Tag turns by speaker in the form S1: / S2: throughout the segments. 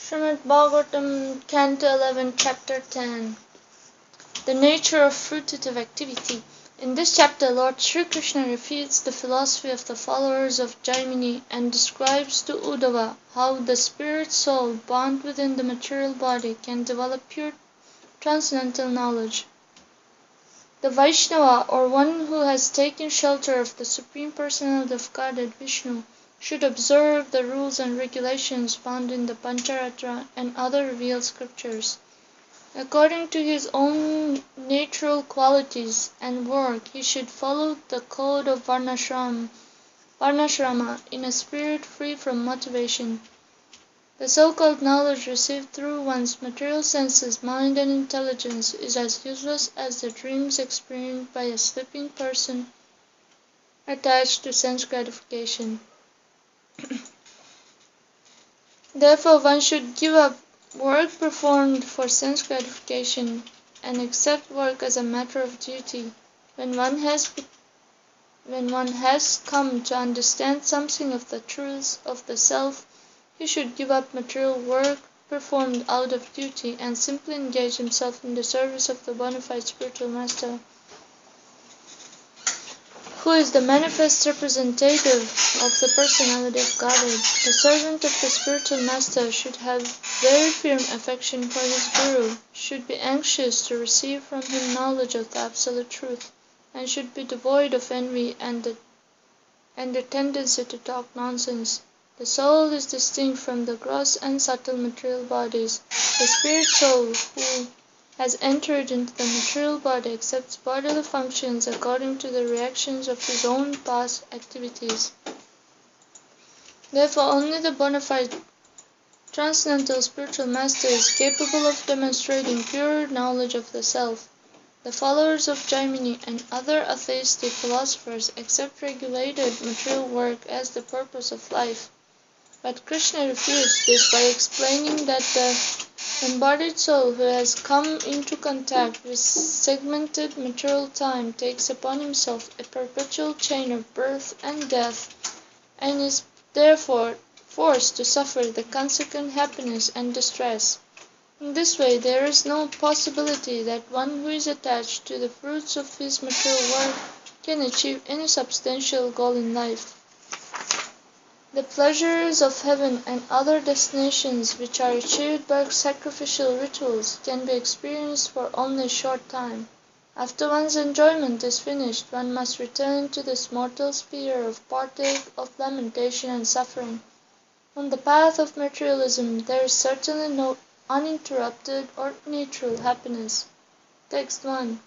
S1: Srimad Bhagavatam Canto 11, Chapter 10. The nature of fruitive activity. In this chapter, Lord Śrī Kṛṣṇa refutes the philosophy of the followers of Mohini and describes to Uddhava how the spirit soul, bound within the material body, can develop pure transcendental knowledge. The Vaishnava, or one who has taken shelter of the Supreme Personality of Godhead, Vishnu, should observe the rules and regulations found in the Pancharatra and other revealed scriptures. According to his own natural qualities and work, he should follow the code of Varnashrama in a spirit free from motivation. The so-called knowledge received through one's material senses, mind and intelligence is as useless as the dreams experienced by a sleeping person attached to sense gratification. Therefore, one should give up work performed for sense gratification and accept work as a matter of duty. When one has come to understand something of the truths of the self, he should give up material work performed out of duty and simply engage himself in the service of the bona fide spiritual master, who is the manifest representative of the personality of Godhead. The servant of the spiritual master should have very firm affection for his guru, should be anxious to receive from him knowledge of the absolute truth, and should be devoid of envy and the tendency to talk nonsense. The soul is distinct from the gross and subtle material bodies. The spirit soul, who has entered into the material body, accepts bodily functions according to the reactions of his own past activities. Therefore, only the bona fide transcendental spiritual master is capable of demonstrating pure knowledge of the self. The followers of Mohini and other atheistic philosophers accept regulated material work as the purpose of life. But Krishna refused this by explaining that the embodied soul who has come into contact with segmented material time takes upon himself a perpetual chain of birth and death, and is therefore forced to suffer the consequent happiness and distress. In this way, there is no possibility that one who is attached to the fruits of his material work can achieve any substantial goal in life. The pleasures of heaven and other destinations which are achieved by sacrificial rituals can be experienced for only a short time. After one's enjoyment is finished, one must return to this mortal sphere of partake of lamentation and suffering. On the path of materialism, there is certainly no uninterrupted or natural happiness. Text 1.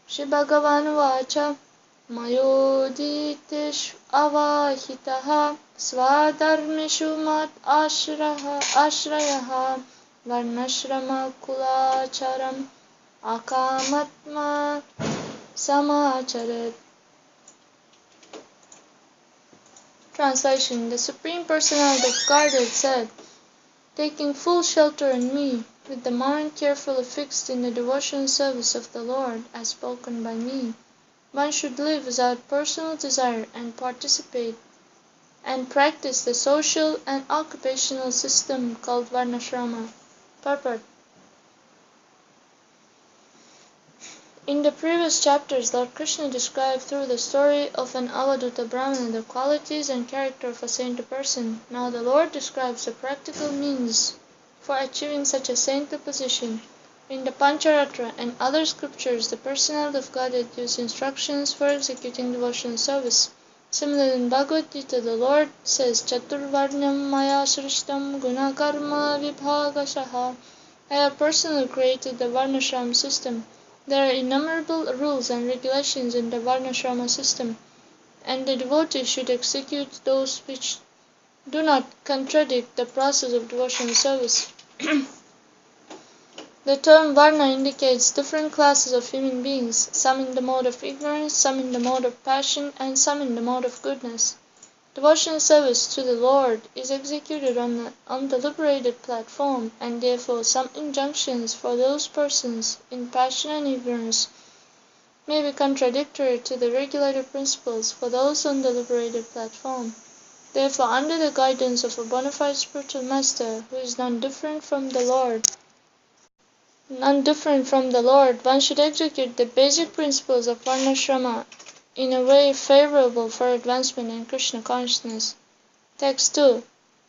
S1: Śrī Bhagavan Vacha Mayoditeshu avahitaha swadharmeshu mat ashrayaha varnashrama kulacharam akamatma samacharet. Translation. The Supreme Personality of Godhead said, "Taking full shelter in me, with the mind carefully fixed in the devotional service of the Lord as spoken by me, one should live without personal desire and participate and practice the social and occupational system called Varnashrama." Purport. In the previous chapters, Lord Krishna described through the story of an Avadhuta Brahmana the qualities and character of a saintly person. Now the Lord describes the practical means for achieving such a saintly position. In the Pancharatra and other scriptures, the Personality of Godhead gives instructions for executing devotional service. Similarly, in Bhagavad Gita, the Lord says, "Chaturvarnyam maya srishtam gunakarma vibhagashaha." I have personally created the Varnashrama system. There are innumerable rules and regulations in the Varnashrama system, and the devotee should execute those which do not contradict the process of devotional service. The term Varna indicates different classes of human beings, some in the mode of ignorance, some in the mode of passion, and some in the mode of goodness. Devotional service to the Lord is executed on the liberated platform, and therefore some injunctions for those persons in passion and ignorance may be contradictory to the regulated principles for those on the liberated platform. Therefore, under the guidance of a bona fide spiritual master, who is none different from the Lord, one should execute the basic principles of varnashrama in a way favorable for advancement in Krishna consciousness. Text 2.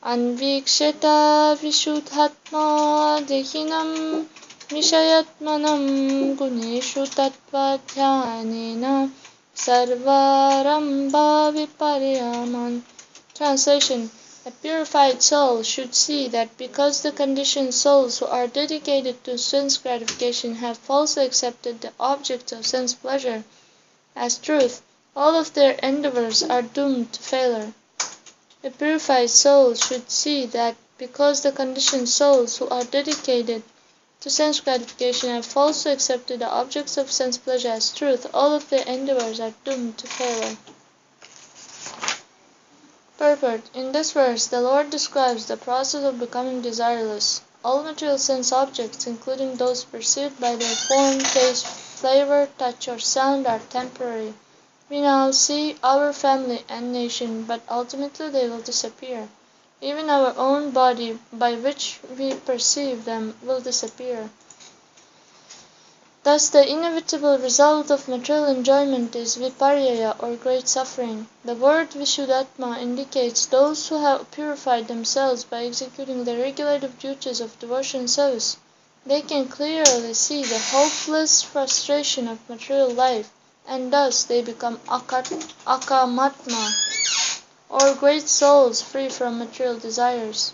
S1: Anviksheta vishuddhatma dehinam vishayatmanam guneshu tattvadhyanena sarvarambha viparyaman. Translation. A purified soul should see that because the conditioned souls who are dedicated to sense gratification have falsely accepted the objects of sense pleasure as truth, all of their endeavors are doomed to failure. A purified soul should see that because the conditioned souls who are dedicated to sense gratification have falsely accepted the objects of sense pleasure as truth, all of their endeavors are doomed to failure. Purport. In this verse, the Lord describes the process of becoming desireless. All material sense objects, including those perceived by their form, taste, flavor, touch, or sound, are temporary. We now see our family and nation, but ultimately they will disappear. Even our own body, by which we perceive them, will disappear. Thus, the inevitable result of material enjoyment is viparyaya, or great suffering. The word vishuddhatma indicates those who have purified themselves by executing the regulative duties of devotion service. They can clearly see the hopeless frustration of material life, and thus they become akamatma, or great souls free from material desires.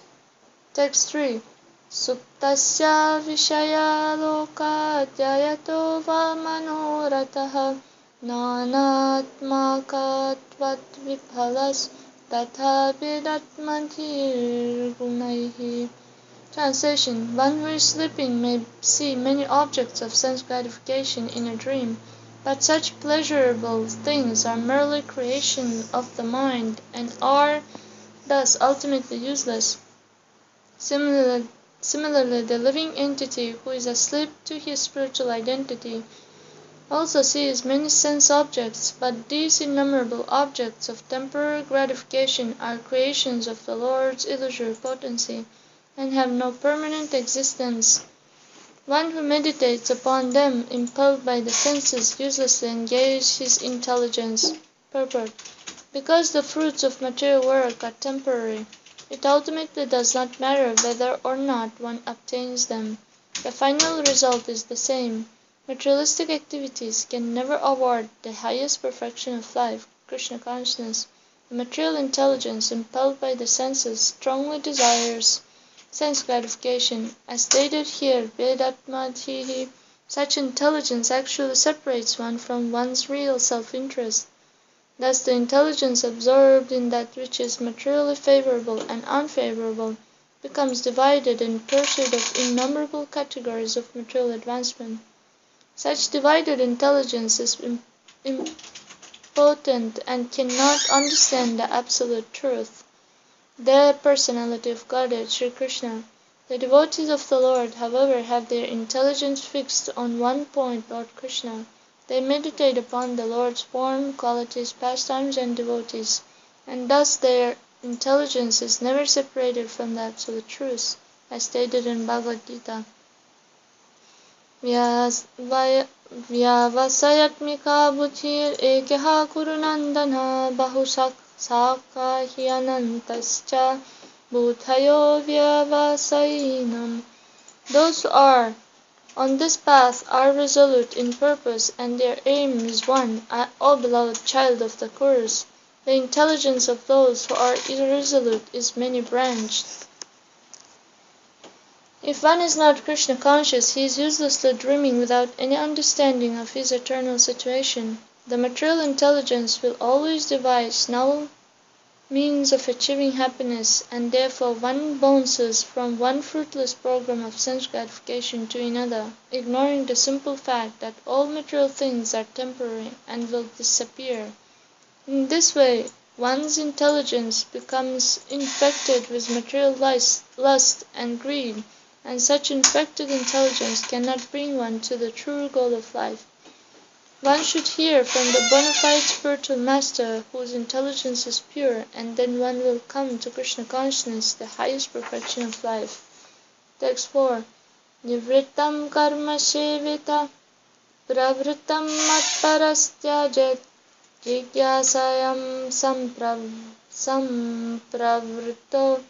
S1: Text 3. Suptasya vishaya lokadhyayato va manoratah nanatmakatvat viphalas tatha vidatmanthir gunaihi. Translation. One who is sleeping may see many objects of sense gratification in a dream, but such pleasurable things are merely creations of the mind and are thus ultimately useless. Similarly, the living entity who is asleep to his spiritual identity also sees many sense objects, but these innumerable objects of temporary gratification are creations of the Lord's illusory potency and have no permanent existence. One who meditates upon them, impelled by the senses, uselessly engages his intelligence. Purport. Because the fruits of material work are temporary, it ultimately does not matter whether or not one obtains them. The final result is the same. Materialistic activities can never award the highest perfection of life, Krishna consciousness. The material intelligence, impelled by the senses, strongly desires sense gratification. As stated here, Vedatmadhihi, such intelligence actually separates one from one's real self-interest. Thus the intelligence absorbed in that which is materially favorable and unfavorable becomes divided in pursuit of innumerable categories of material advancement. Such divided intelligence is impotent and cannot understand the absolute truth, the personality of Godhead, Śrī Kṛṣṇa. The devotees of the Lord, however, have their intelligence fixed on one point, Lord Krishna. They meditate upon the Lord's form, qualities, pastimes, and devotees, and thus their intelligence is never separated from the absolute truth, as stated in Bhagavad Gita. Vyavasayatmika buddhir ekyaha kurunandana bahusaka hyanantascha buddhayo vyavasayinam. Those who are on this path are resolute in purpose, and their aim is one. O beloved child of the Kurus, the intelligence of those who are irresolute is many-branched. If one is not Krishna conscious, he is uselessly dreaming without any understanding of his eternal situation. The material intelligence will always devise novel means of achieving happiness, and therefore one bounces from one fruitless program of sense gratification to another, ignoring the simple fact that all material things are temporary and will disappear. In this way, one's intelligence becomes infected with material lust and greed, and such infected intelligence cannot bring one to the true goal of life. One should hear from the bona fide spiritual master whose intelligence is pure, and then one will come to Krishna consciousness, the highest perfection of life. Text 4. Nivrittam karma shevita pravrittam matparastyajat jigyasayam sampravritto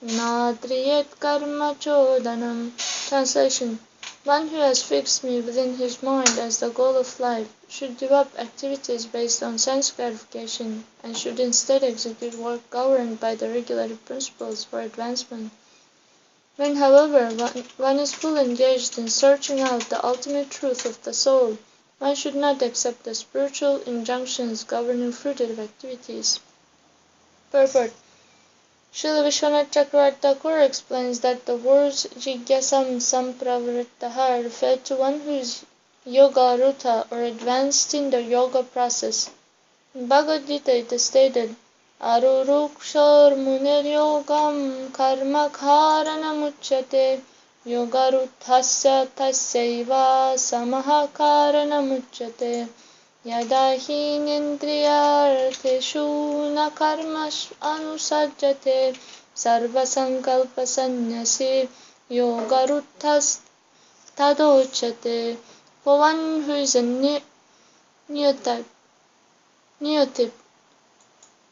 S1: nadriyet karma chodanam. Translation. One who has fixed me within his mind as the goal of life should give up activities based on sense gratification and should instead execute work governed by the regulated principles for advancement. When, however, one is fully engaged in searching out the ultimate truth of the soul, one should not accept the spiritual injunctions governing fruitive activities. Purport. Srila Vishwanath Chakravarti Thakur explains that the words jigyasam sampravrittaha refer to one who is yoga-rutha or advanced in the yoga process. In Bhagavad Gita it is stated, Arurukshor munir yogam karma kharanamuchyate yogaruthasya tasyaiva samaha karanamuchyate yada hi nindriyarteshu na karma anusajjate sarva sankalpa sannyasi yogaruthas tadochyate. For one who is a neophyte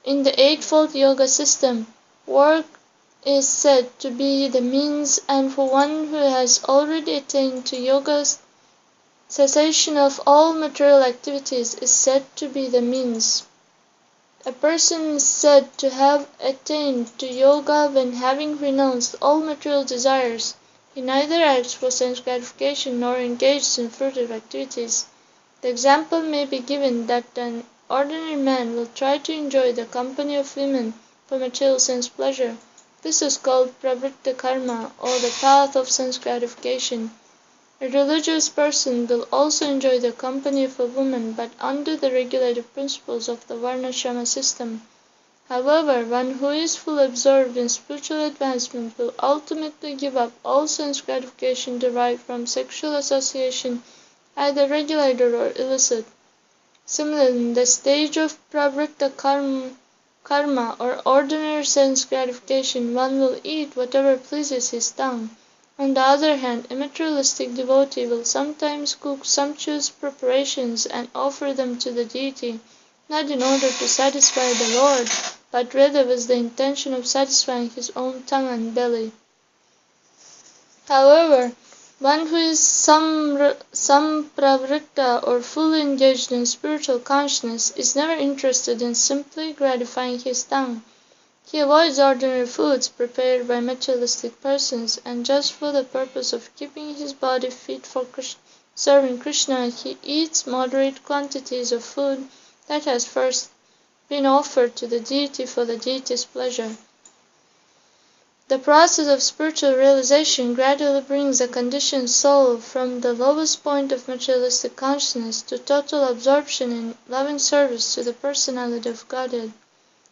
S1: in the Eightfold Yoga system, work is said to be the means, and for one who has already attained to yoga, cessation of all material activities is said to be the means. A person is said to have attained to yoga when, having renounced all material desires, he neither acts for sense gratification nor engages in fruitive activities. The example may be given that an ordinary man will try to enjoy the company of women for material sense pleasure. This is called pravritta karma, or the path of sense gratification. A religious person will also enjoy the company of a woman, but under the regulated principles of the varnashrama system. However, one who is fully absorbed in spiritual advancement will ultimately give up all sense gratification derived from sexual association, either regulated or illicit. Similarly, in the stage of pravritta karma or ordinary sense gratification, one will eat whatever pleases his tongue. On the other hand, a materialistic devotee will sometimes cook sumptuous preparations and offer them to the deity, not in order to satisfy the Lord, but rather with the intention of satisfying his own tongue and belly. However, one who is sampravritta or fully engaged in spiritual consciousness is never interested in simply gratifying his tongue. He avoids ordinary foods prepared by materialistic persons, and just for the purpose of keeping his body fit for serving Krishna, he eats moderate quantities of food that has first been offered to the deity for the deity's pleasure. The process of spiritual realization gradually brings a conditioned soul from the lowest point of materialistic consciousness to total absorption in loving service to the Personality of Godhead.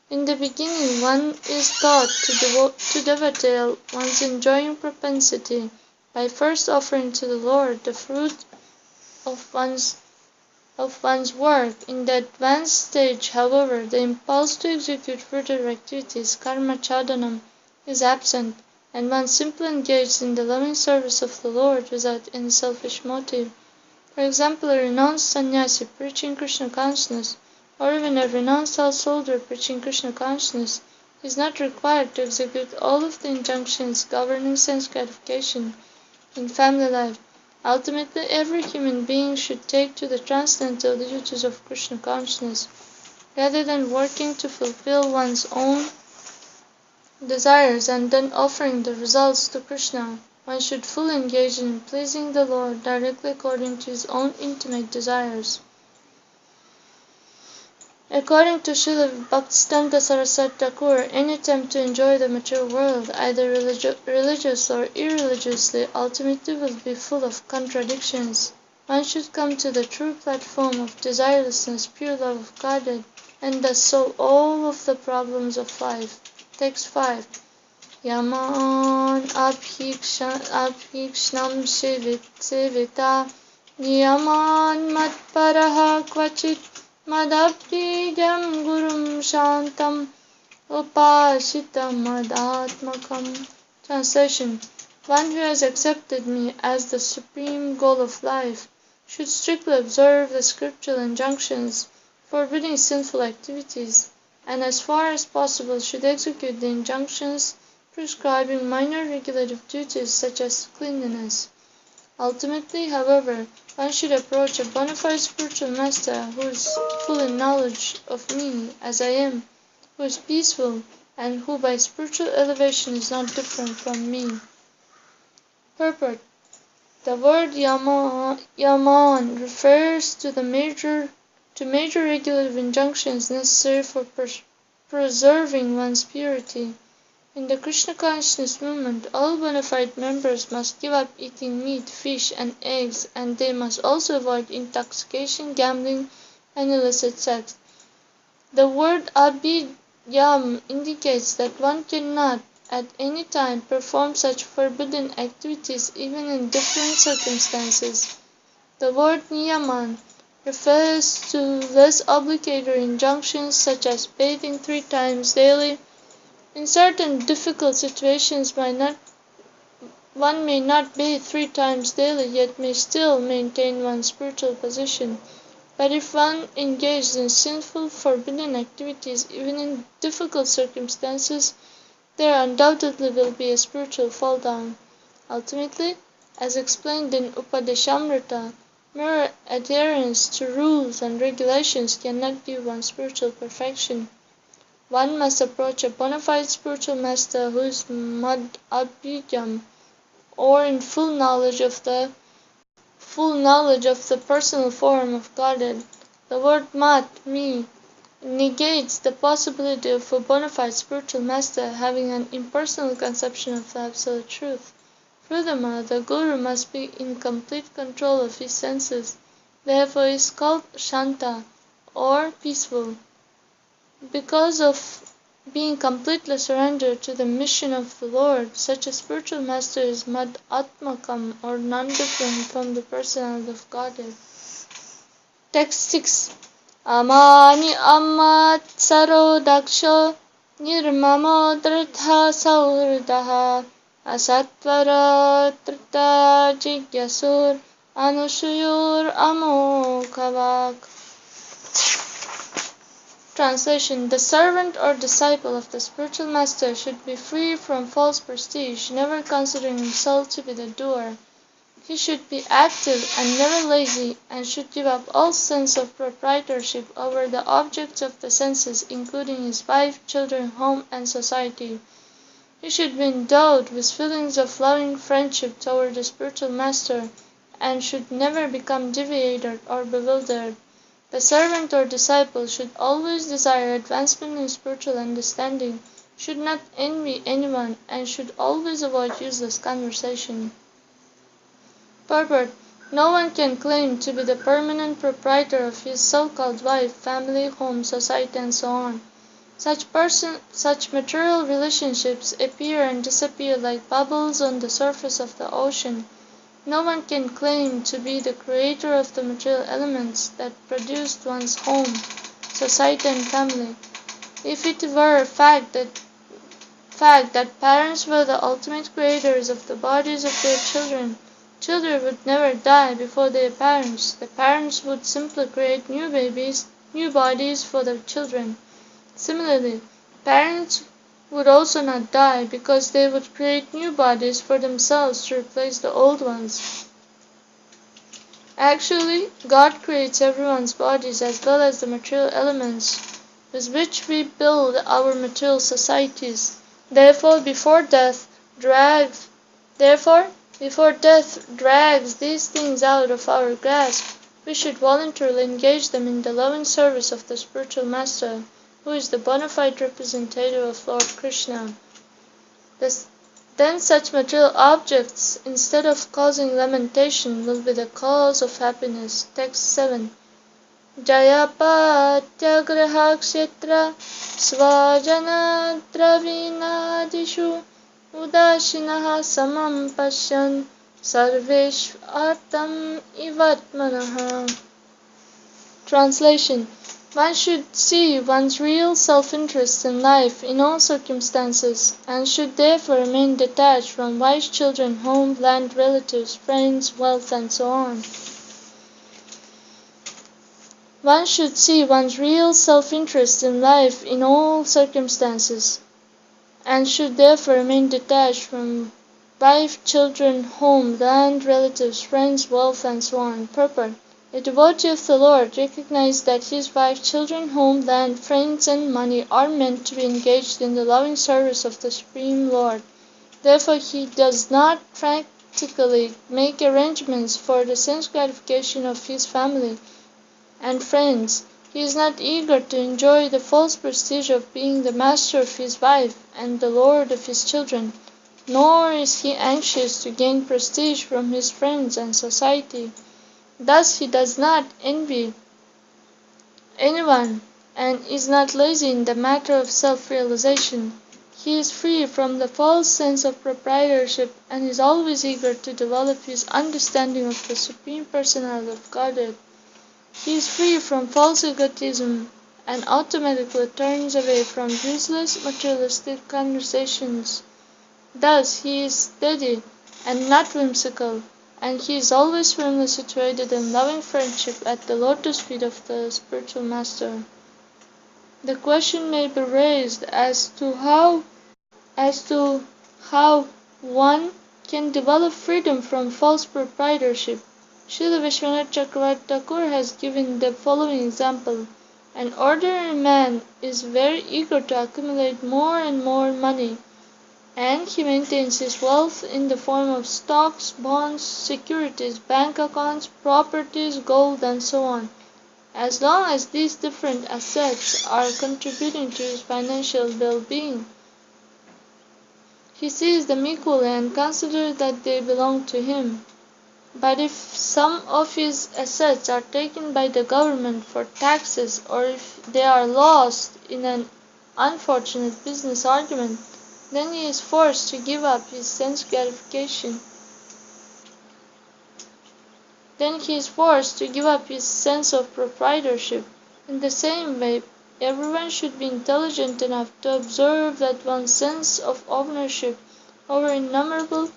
S1: In the beginning, one is taught to dovetail one's enjoying propensity by first offering to the Lord the fruit of one's work. In the advanced stage, however, the impulse to execute fruitive activities, karma chadanam, is absent, and one simply engages in the loving service of the Lord without any selfish motive. For example, a renounced sannyasi preaching Krishna consciousness, or even a renounced householder preaching Krishna consciousness, is not required to execute all of the injunctions governing sense gratification in family life. Ultimately, every human being should take to the transcendental duties of Krishna consciousness, rather than working to fulfill one's own desires and then offering the results to Krishna. One should fully engage in pleasing the Lord directly according to his own intimate desires. According to Srila Bhaktisiddhanta Saraswati Thakur, any attempt to enjoy the material world, either religious or irreligiously, ultimately will be full of contradictions. One should come to the true platform of desirelessness, pure love of Godhead, and thus solve all of the problems of life. Text 5. Yaman abhikshnam sevita niyaman matparaha kvachit madabhijam gurum shantam upashita madatmakam. Translation: one who has accepted me as the supreme goal of life should strictly observe the scriptural injunctions forbidding sinful activities, and as far as possible should execute the injunctions prescribing minor regulative duties such as cleanliness. Ultimately, however, one should approach a bona fide spiritual master who is full in knowledge of me as I am, who is peaceful, and who by spiritual elevation is not different from me. Purport: the word yaman refers to major regulative injunctions necessary for preserving one's purity. In the Krishna consciousness movement, all bona fide members must give up eating meat, fish, and eggs, and they must also avoid intoxication, gambling, and illicit sex. The word abhijam indicates that one cannot at any time perform such forbidden activities even in different circumstances. The word niyaman refers to less obligatory injunctions such as bathing 3 times daily. In certain difficult situations one may not bathe 3 times daily, yet may still maintain one's spiritual position. But if one engages in sinful, forbidden activities even in difficult circumstances, there undoubtedly will be a spiritual fall down. Ultimately, as explained in Upadeshamrita, mere adherence to rules and regulations cannot give one spiritual perfection. One must approach a bona fide spiritual master who is Madhabhijam, or in full knowledge of the personal form of Godhead. The word Mat, me, negates the possibility of a bona fide spiritual master having an impersonal conception of the absolute truth. Furthermore, the Guru must be in complete control of his senses. Therefore he is called Shanta, or peaceful. Because of being completely surrendered to the mission of the Lord, such a spiritual master is Madhatmakam, or non-different from the Personality of Godhead. Text 6. Amani amat saro daksha nirmamo dritha saurdaha asatvara trita jigyasur anushuyur amokavak. Translation: the servant or disciple of the spiritual master should be free from false prestige, never considering himself to be the doer. He should be active and never lazy, and should give up all sense of proprietorship over the objects of the senses, including his wife, children, home, and society. He should be endowed with feelings of loving friendship toward the spiritual master, and should never become deviated or bewildered. The servant or disciple should always desire advancement in spiritual understanding, should not envy anyone, and should always avoid useless conversation. Purport: no one can claim to be the permanent proprietor of his so-called wife, family, home, society, and so on. Such material relationships appear and disappear like bubbles on the surface of the ocean. No one can claim to be the creator of the material elements that produced one's home, society, and family. If it were a fact that parents were the ultimate creators of the bodies of their children, children would never die before their parents. The parents would simply create new bodies for their children. Similarly, parents would also not die, because they would create new bodies for themselves to replace the old ones. Actually, God creates everyone's bodies as well as the material elements with which we build our material societies. Therefore, before death drags these things out of our grasp, we should voluntarily engage them in the loving service of the spiritual master, who is the bona fide representative of Lord Krishna. Then such material objects, instead of causing lamentation, will be the cause of happiness. Text 7. Jayapatyagraha kshetra svajana dravinadishu udashinaha samam pasyan sarveshvatam ivatmanaha. Translation. One should see one's real self-interest in life in all circumstances, and should therefore remain detached from wife, children, home, land, relatives, friends, wealth, and so on. One should see one's real self-interest in life in all circumstances, and should therefore remain detached from wife, children, home, land, relatives, friends, wealth, and so on. Purport. A devotee of the Lord recognizes that his wife, children, home, land, friends, and money are meant to be engaged in the loving service of the Supreme Lord. Therefore, he does not practically make arrangements for the sense gratification of his family and friends. He is not eager to enjoy the false prestige of being the master of his wife and the lord of his children, nor is he anxious to gain prestige from his friends and society. Thus he does not envy anyone and is not lazy in the matter of self-realization. He is free from the false sense of proprietorship and is always eager to develop his understanding of the Supreme Personality of Godhead. He is free from false egotism and automatically turns away from useless materialistic conversations. Thus he is steady and not whimsical, and he is always firmly situated in loving friendship at the lotus feet of the spiritual master. The question may be raised as to how one can develop freedom from false proprietorship. Srila Vishwanath Chakravarti Thakur has given the following example. An ordinary man is very eager to accumulate more and more money, and he maintains his wealth in the form of stocks, bonds, securities, bank accounts, properties, gold, and so on. As long as these different assets are contributing to his financial well-being, he sees them equally and considers that they belong to him. But if some of his assets are taken by the government for taxes, or if they are lost in an unfortunate business argument, then he is forced to give up his sense gratification. Then he is forced to give up his sense of proprietorship. In the same way, everyone should be intelligent enough to observe that one's sense of ownership over innumerable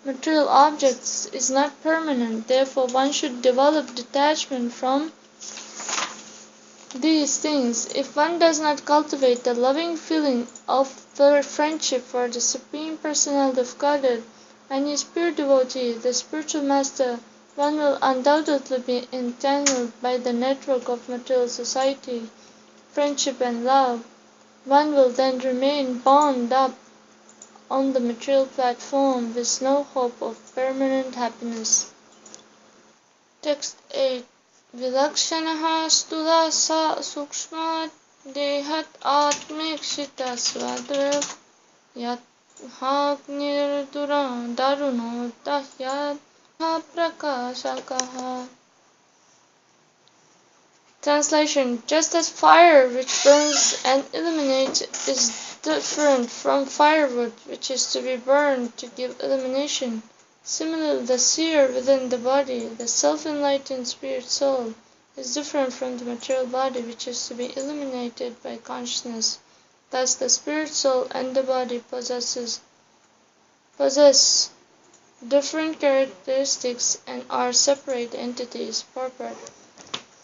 S1: material objects is not permanent. Therefore, one should develop detachment from these things. If one does not cultivate the loving feeling of friendship for the Supreme Personality of Godhead and his pure devotee, the spiritual master, one will undoubtedly be entangled by the network of material society, friendship, and love. One will then remain bound up on the material platform with no hope of permanent happiness. Text 8. Vilakshanaha stula sa sukshmat dehat atmekshita svadrav yat hagnir daruno dahyat prakashakaha. Translation. Just as fire which burns and illuminates is different from firewood which is to be burned to give illumination, similarly the seer within the body, the self-enlightened spirit soul, is different from the material body which is to be illuminated by consciousness. Thus the spirit soul and the body possess different characteristics and are separate entities. Purport.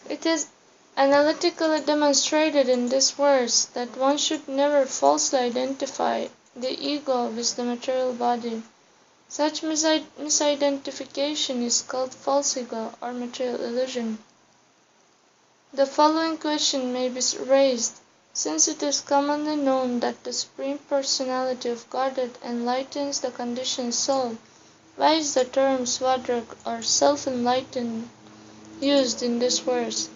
S1: It is analytically demonstrated in this verse that one should never falsely identify the ego with the material body. Such misidentification is called false ego or material illusion. The following question may be raised. Since it is commonly known that the Supreme Personality of Godhead enlightens the conditioned soul, why is the term svadrag or self-enlightened used in this verse?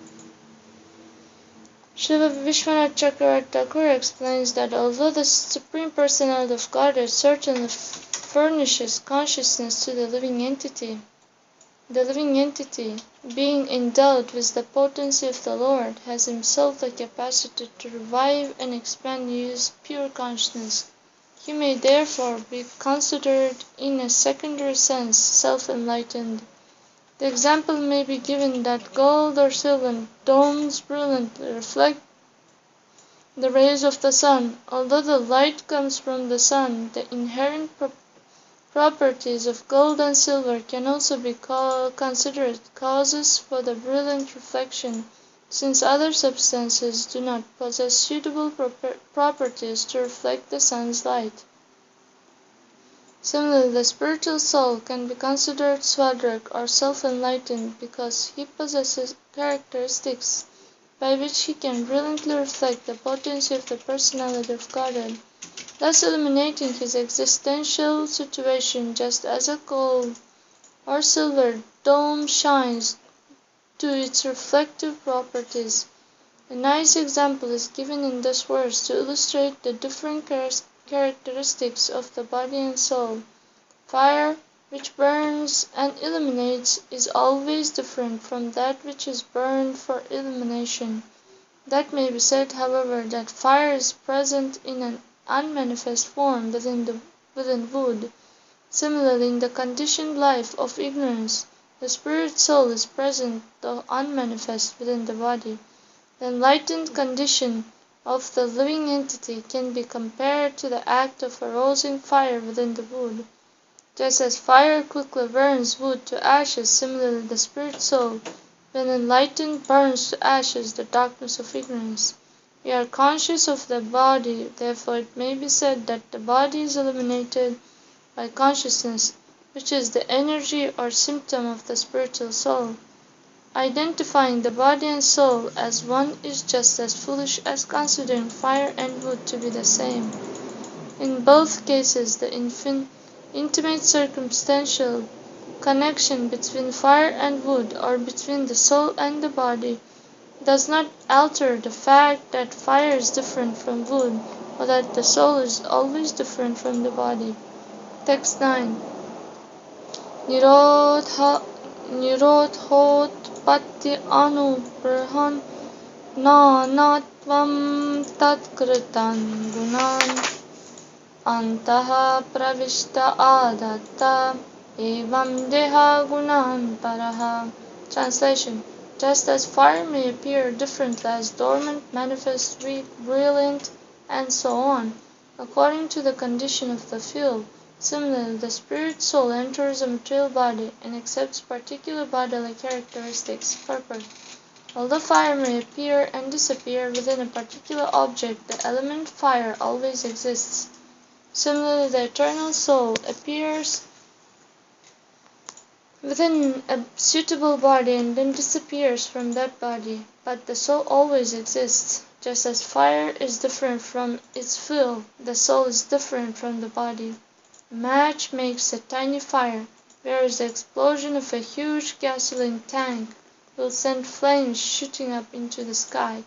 S1: Srila Vishwanath Chakravarti Thakur explains that although the Supreme Personality of Godhead certainly furnishes consciousness to the living entity, being endowed with the potency of the Lord, has himself the capacity to revive and expand his pure consciousness. He may therefore be considered in a secondary sense self-enlightened. The example may be given that gold or silver domes brilliantly reflect the rays of the sun. Although the light comes from the sun, the inherent properties of gold and silver can also be considered causes for the brilliant reflection, since other substances do not possess suitable properties to reflect the sun's light. Similarly, the spiritual soul can be considered swadhark or self-enlightened because he possesses characteristics by which he can brilliantly reflect the potency of the personality of Godhead, thus illuminating his existential situation just as a gold or silver dome shines to its reflective properties. A nice example is given in this verse to illustrate the different characteristics of the body and soul. Fire, which burns and illuminates, is always different from that which is burned for illumination. That may be said, however, that fire is present in an unmanifest form within wood. Similarly, in the conditioned life of ignorance, the spirit soul is present though unmanifest within the body. The enlightened condition of the living entity can be compared to the act of arousing fire within the wood. Just as fire quickly burns wood to ashes, similarly the spirit soul, when enlightened, burns to ashes the darkness of ignorance. We are conscious of the body, therefore it may be said that the body is illuminated by consciousness, which is the energy or symptom of the spiritual soul. Identifying the body and soul as one is just as foolish as considering fire and wood to be the same. In both cases, the intimate circumstantial connection between fire and wood, or between the soul and the body, does not alter the fact that fire is different from wood, or that the soul is always different from the body. Text 9. Nirodhotpatti anubrahan nanatvam tatkritan gunan antaha pravishta adatta evam deha gunan paraha. Translation. Just as fire may appear differently as dormant, manifest, weak, brilliant, and so on, according to the condition of the field, similarly the spirit soul enters a material body and accepts particular bodily characteristics, purport. Although fire may appear and disappear within a particular object, the element fire always exists. Similarly, the eternal soul appears within a suitable body and then disappears from that body, but the soul always exists. Just as fire is different from its fuel, the soul is different from the body. A match makes a tiny fire, whereas the explosion of a huge gasoline tank will send flames shooting up into the sky.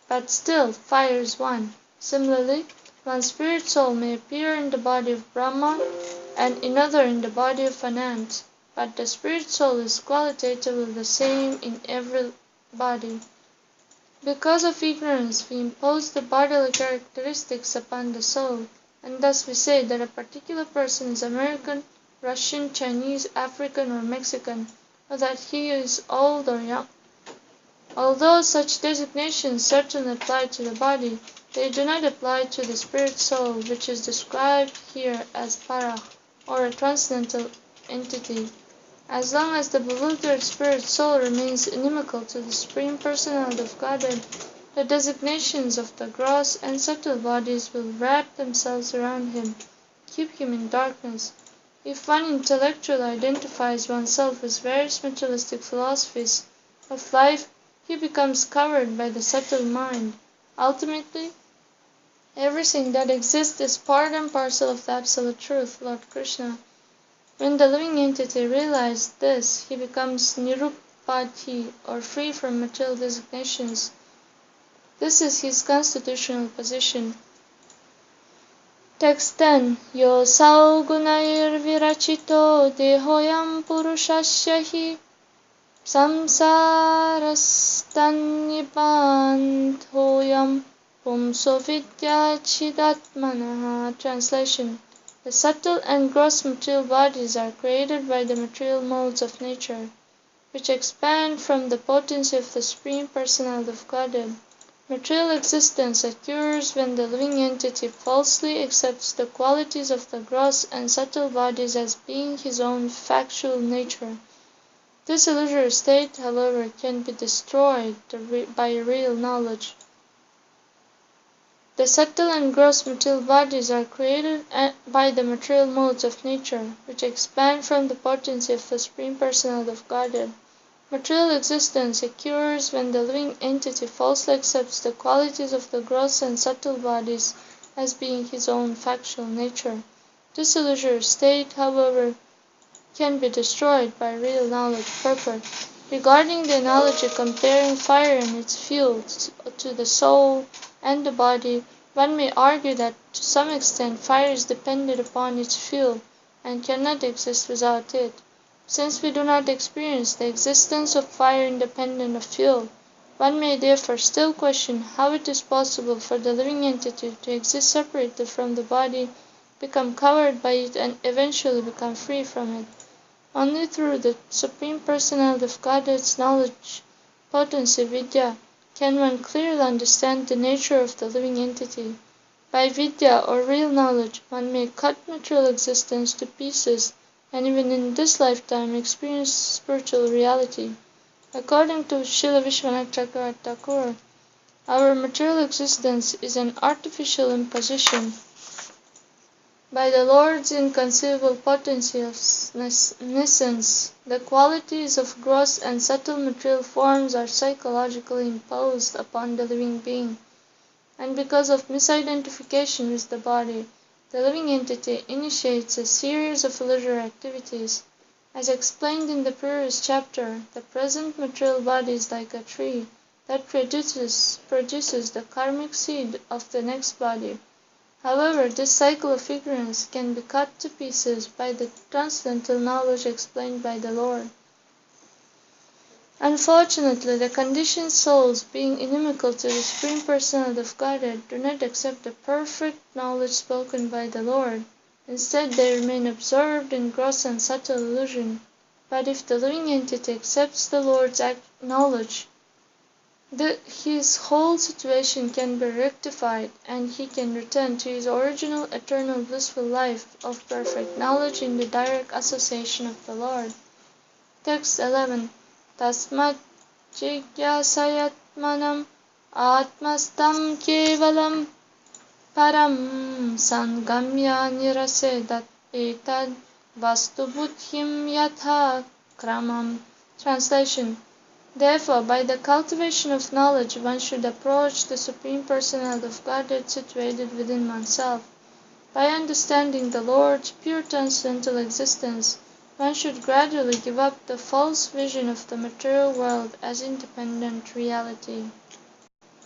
S1: But still, fire is one. Similarly, one spirit soul may appear in the body of Brahma and another in the body of an ant, but the spirit soul is qualitatively the same in every body. Because of ignorance, we impose the bodily characteristics upon the soul, and thus we say that a particular person is American, Russian, Chinese, African, or Mexican, or that he is old or young. Although such designations certainly apply to the body, they do not apply to the spirit soul, which is described here as parah, or a transcendental entity. As long as the bewildered spirit soul remains inimical to the Supreme Personality of Godhead, the designations of the gross and subtle bodies will wrap themselves around him, keep him in darkness. If one intellectually identifies oneself with various materialistic philosophies of life, he becomes covered by the subtle mind. Ultimately, everything that exists is part and parcel of the Absolute Truth, Lord Krishna. When the living entity realizes this, he becomes nirupati, or free from material designations. This is his constitutional position. Text 10. Yosau gunair virachito dehoyam purushasya hi samsarastanyibandhoyam Pumso vidya chidatmanaha. Translation. The subtle and gross material bodies are created by the material modes of nature, which expand from the potency of the Supreme Personality of Godhead. Material existence occurs when the living entity falsely accepts the qualities of the gross and subtle bodies as being his own factual nature. This illusory state, however, can be destroyed by real knowledge. The subtle and gross material bodies are created by the material modes of nature, which expand from the potency of the Supreme Personality of Godhead. Material existence occurs when the living entity falsely accepts the qualities of the gross and subtle bodies as being his own factual nature. This illusory state, however, can be destroyed by real knowledge. Purport. Regarding the analogy comparing fire and its fuel to the soul and the body, one may argue that to some extent fire is dependent upon its fuel and cannot exist without it. Since we do not experience the existence of fire independent of fuel, one may therefore still question how it is possible for the living entity to exist separated from the body, become covered by it, and eventually become free from it. Only through the Supreme Personality of Godhead's knowledge, potency, vidya, can one clearly understand the nature of the living entity. By vidya or real knowledge, one may cut material existence to pieces and even in this lifetime experience spiritual reality. According to Srila Vishwanath Chakravarti Thakur, our material existence is an artificial imposition by the Lord's inconceivable potency of nescience. The qualities of gross and subtle material forms are psychologically imposed upon the living being, and because of misidentification with the body, the living entity initiates a series of illusory activities. As explained in the previous chapter, the present material body is like a tree that produces the karmic seed of the next body. However, this cycle of ignorance can be cut to pieces by the transcendental knowledge explained by the Lord. Unfortunately, the conditioned souls, being inimical to the Supreme Personality of Godhead, do not accept the perfect knowledge spoken by the Lord. Instead, they remain absorbed in gross and subtle illusion. But if the living entity accepts the Lord's knowledge, his whole situation can be rectified, and he can return to his original eternal blissful life of perfect knowledge in the direct association of the Lord. Text 11. Tasmat jigyasayatmanam atmastam kevalam param sangamya nirasedat etad vastubuddhim yatha kramam. Translation. Therefore, by the cultivation of knowledge, one should approach the Supreme Personality of Godhead situated within oneself. By understanding the Lord's pure transcendental existence, one should gradually give up the false vision of the material world as independent reality.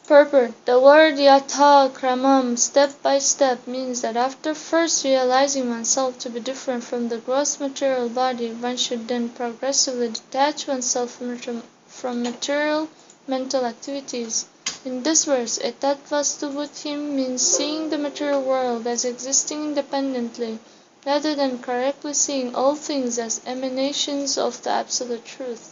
S1: Purport. The word yatha kramam, step by step, means that after first realizing oneself to be different from the gross material body, one should then progressively detach oneself from material mental activities. In this verse, etatvastubuddhim means seeing the material world as existing independently, rather than correctly seeing all things as emanations of the Absolute Truth.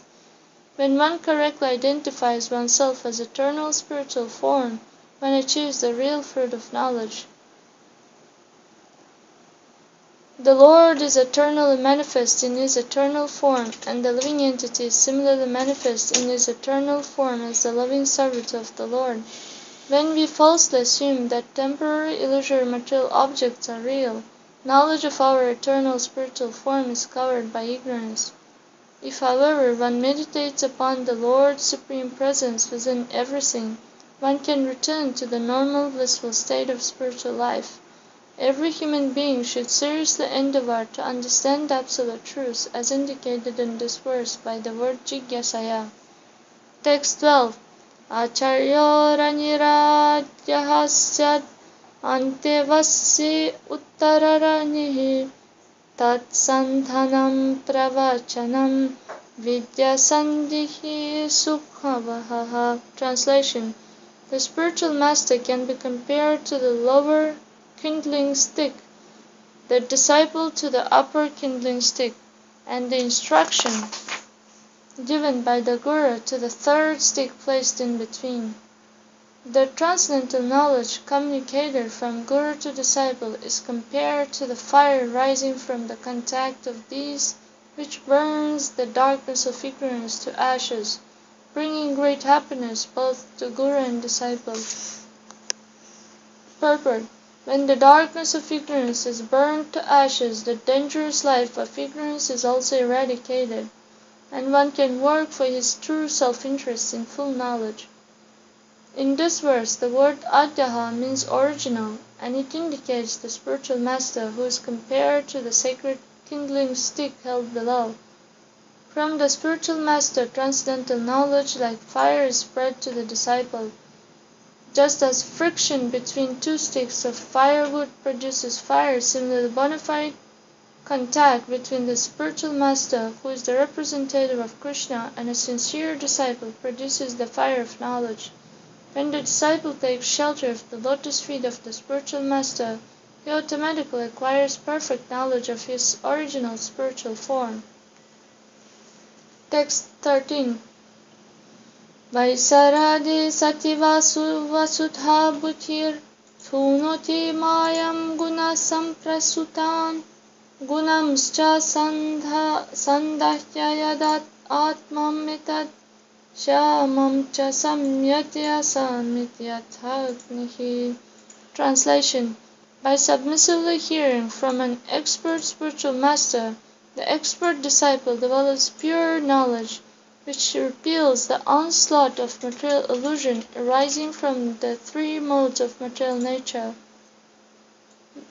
S1: When one correctly identifies oneself as eternal spiritual form, one achieves the real fruit of knowledge. The Lord is eternally manifest in his eternal form, and the living entity is similarly manifest in his eternal form as the loving servant of the Lord. When we falsely assume that temporary illusory material objects are real, knowledge of our eternal spiritual form is covered by ignorance. If, however, one meditates upon the Lord's supreme presence within everything, one can return to the normal blissful state of spiritual life. Every human being should seriously endeavor to understand the absolute truth as indicated in this verse by the word jigyasaya. Text 12. Acharyoraniradyahasya antevasya uttararanihi tat sandhanam pravachanam vidyasandihi sukhavaha. Translation. The spiritual master can be compared to the lower kindling stick, the disciple to the upper kindling stick, and the instruction given by the Guru to the third stick placed in between. The transcendental knowledge communicated from Guru to disciple is compared to the fire rising from the contact of these, which burns the darkness of ignorance to ashes, bringing great happiness both to Guru and disciple. Purport: when the darkness of ignorance is burned to ashes, the dangerous life of ignorance is also eradicated, and one can work for his true self-interest in full knowledge. In this verse, the word Uddhava means original, and it indicates the spiritual master who is compared to the sacred kindling stick held below. From the spiritual master, transcendental knowledge like fire is spread to the disciple. Just as friction between two sticks of firewood produces fire, similarly the bona fide contact between the spiritual master, who is the representative of Krishna, and a sincere disciple produces the fire of knowledge. When the disciple takes shelter of the lotus feet of the spiritual master, he automatically acquires perfect knowledge of his original spiritual form. Text 13. Vaisarade sati vasudha butir thunoti mayam guna samprasutan gunamscha sandhya yadat atmam etad Shamam cha samyatya samityatagnihi. Translation: by submissively hearing from an expert spiritual master, the expert disciple develops pure knowledge, which repels the onslaught of material illusion arising from the three modes of material nature.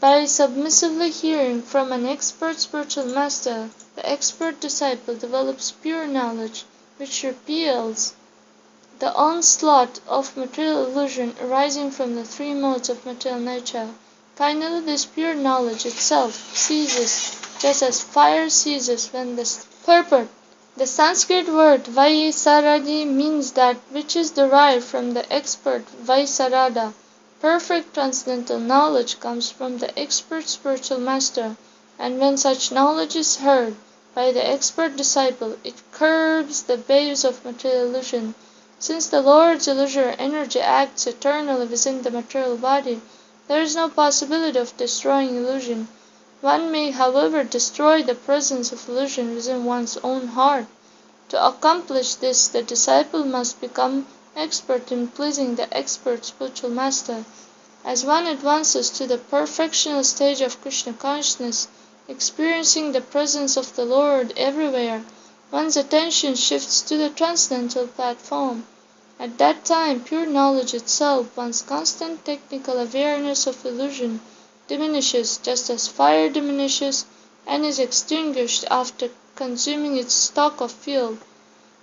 S1: By submissively hearing from an expert spiritual master, the expert disciple develops pure knowledge, which repels the onslaught of material illusion arising from the three modes of material nature. Finally, this pure knowledge itself ceases, just as fire ceases when the purport. The Sanskrit word Vaisaradi means that which is derived from the expert Vaisarada. Perfect transcendental knowledge comes from the expert spiritual master, and when such knowledge is heard by the expert disciple, it curbs the waves of material illusion. Since the Lord's illusory energy acts eternally within the material body, there is no possibility of destroying illusion. One may, however, destroy the presence of illusion within one's own heart. To accomplish this, the disciple must become expert in pleasing the expert spiritual master. As one advances to the perfectional stage of Krishna consciousness, experiencing the presence of the Lord everywhere, one's attention shifts to the transcendental platform. At that time, pure knowledge itself, one's constant technical awareness of illusion, diminishes just as fire diminishes and is extinguished after consuming its stock of fuel.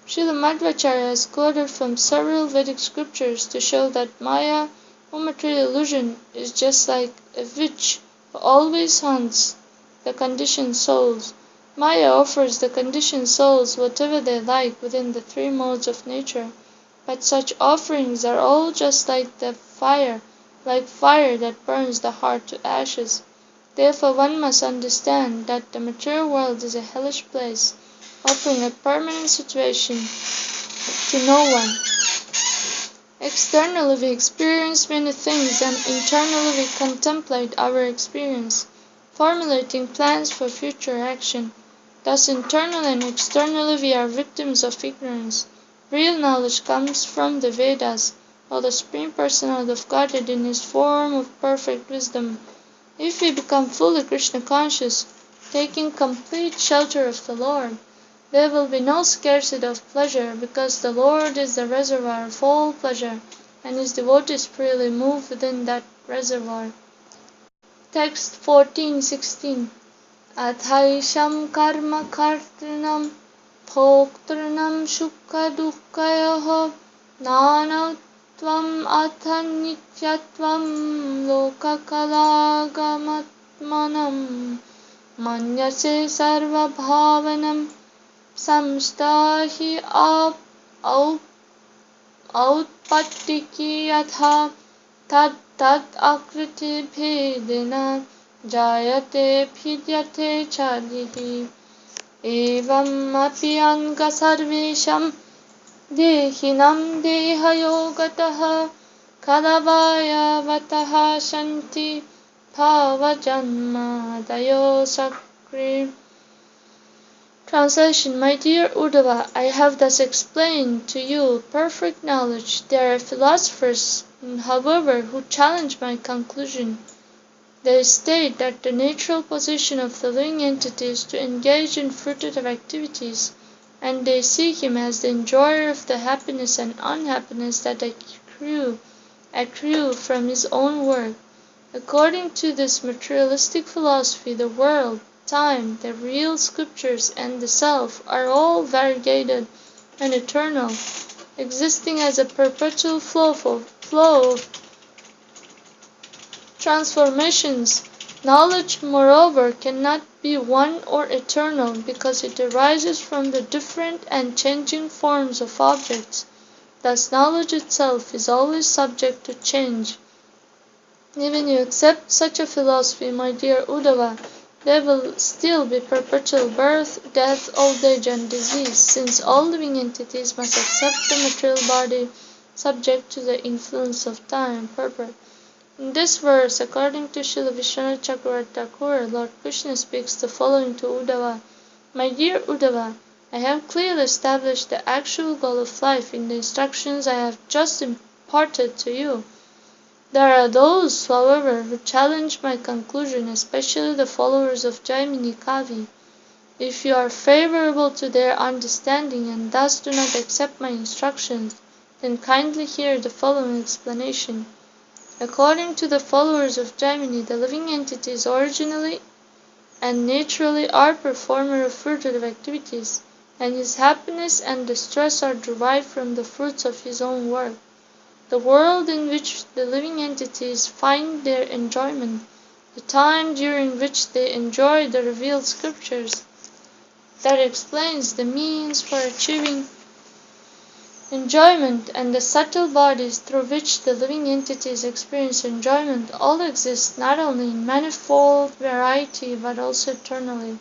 S1: Srila Madhvacharya has quoted from several Vedic scriptures to show that māyā, or material illusion, is just like a witch who always hunts the conditioned souls. Māyā offers the conditioned souls whatever they like within the three modes of nature, but such offerings are all just like fire that burns the heart to ashes. Therefore one must understand that the material world is a hellish place, offering a permanent situation to no one. Externally we experience many things, and internally we contemplate our experience, formulating plans for future action. Thus internally and externally we are victims of ignorance. Real knowledge comes from the Vedas, or the Supreme Personality of Godhead in his form of perfect wisdom. If we become fully Krishna conscious, taking complete shelter of the Lord, there will be no scarcity of pleasure, because the Lord is the reservoir of all pleasure, and his devotees freely move within that reservoir. Text 14:16. Athaisham karma kartrinam bhoktrinam sukha dukkhayoh nanatvam atha nityatvam lokakalagamatmanam manyase sarva bhavanam samstahi autpattiki yatha tad tad akriti bhedena jayate bhidyate chadihi evam api anga sarvesham dehinam dehayogataha kalavaya vataha shanti bhava dayo sakri. Translation. My dear Uddhava, I have thus explained to you perfect knowledge. There are philosophers, however, who challenge my conclusion. They state that the natural position of the living entity is to engage in fruitive activities, and they see him as the enjoyer of the happiness and unhappiness that accrue from his own work. According to this materialistic philosophy, the world, time, the real scriptures, and the self are all variegated and eternal, existing as a perpetual flow of transformations. Knowledge, moreover, cannot be one or eternal, because it arises from the different and changing forms of objects. Thus knowledge itself is always subject to change. Even you accept such a philosophy, my dear Uddhava, there will still be perpetual birth, death, old age, and disease, since all living entities must accept the material body subject to the influence of time. Purport. In this verse, according to Srila Vishwanath Chakravarti Thakur, Lord Krishna speaks the following to Uddhava. My dear Uddhava, I have clearly established the actual goal of life in the instructions I have just imparted to you. There are those, however, who challenge my conclusion, especially the followers of Jaimini Kavi. If you are favorable to their understanding and thus do not accept my instructions, then kindly hear the following explanation. According to the followers of Jaimini, the living entities originally and naturally are performer of fruitive activities, and his happiness and distress are derived from the fruits of his own work. The world in which the living entities find their enjoyment, the time during which they enjoy the revealed scriptures, that explains the means for achieving enjoyment, and the subtle bodies through which the living entities experience enjoyment all exist not only in manifold variety but also eternally.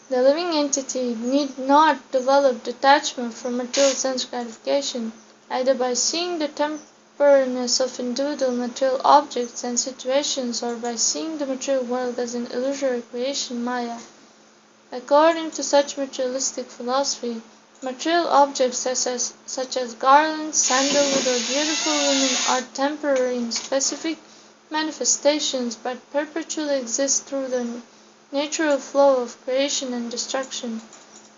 S1: The living entity need not develop detachment from material sense gratification, either by seeing the temporariness of individual material objects and situations or by seeing the material world as an illusory creation, māyā. According to such materialistic philosophy, material objects such as garlands, sandalwood, or beautiful women are temporary in specific manifestations but perpetually exist through the natural flow of creation and destruction.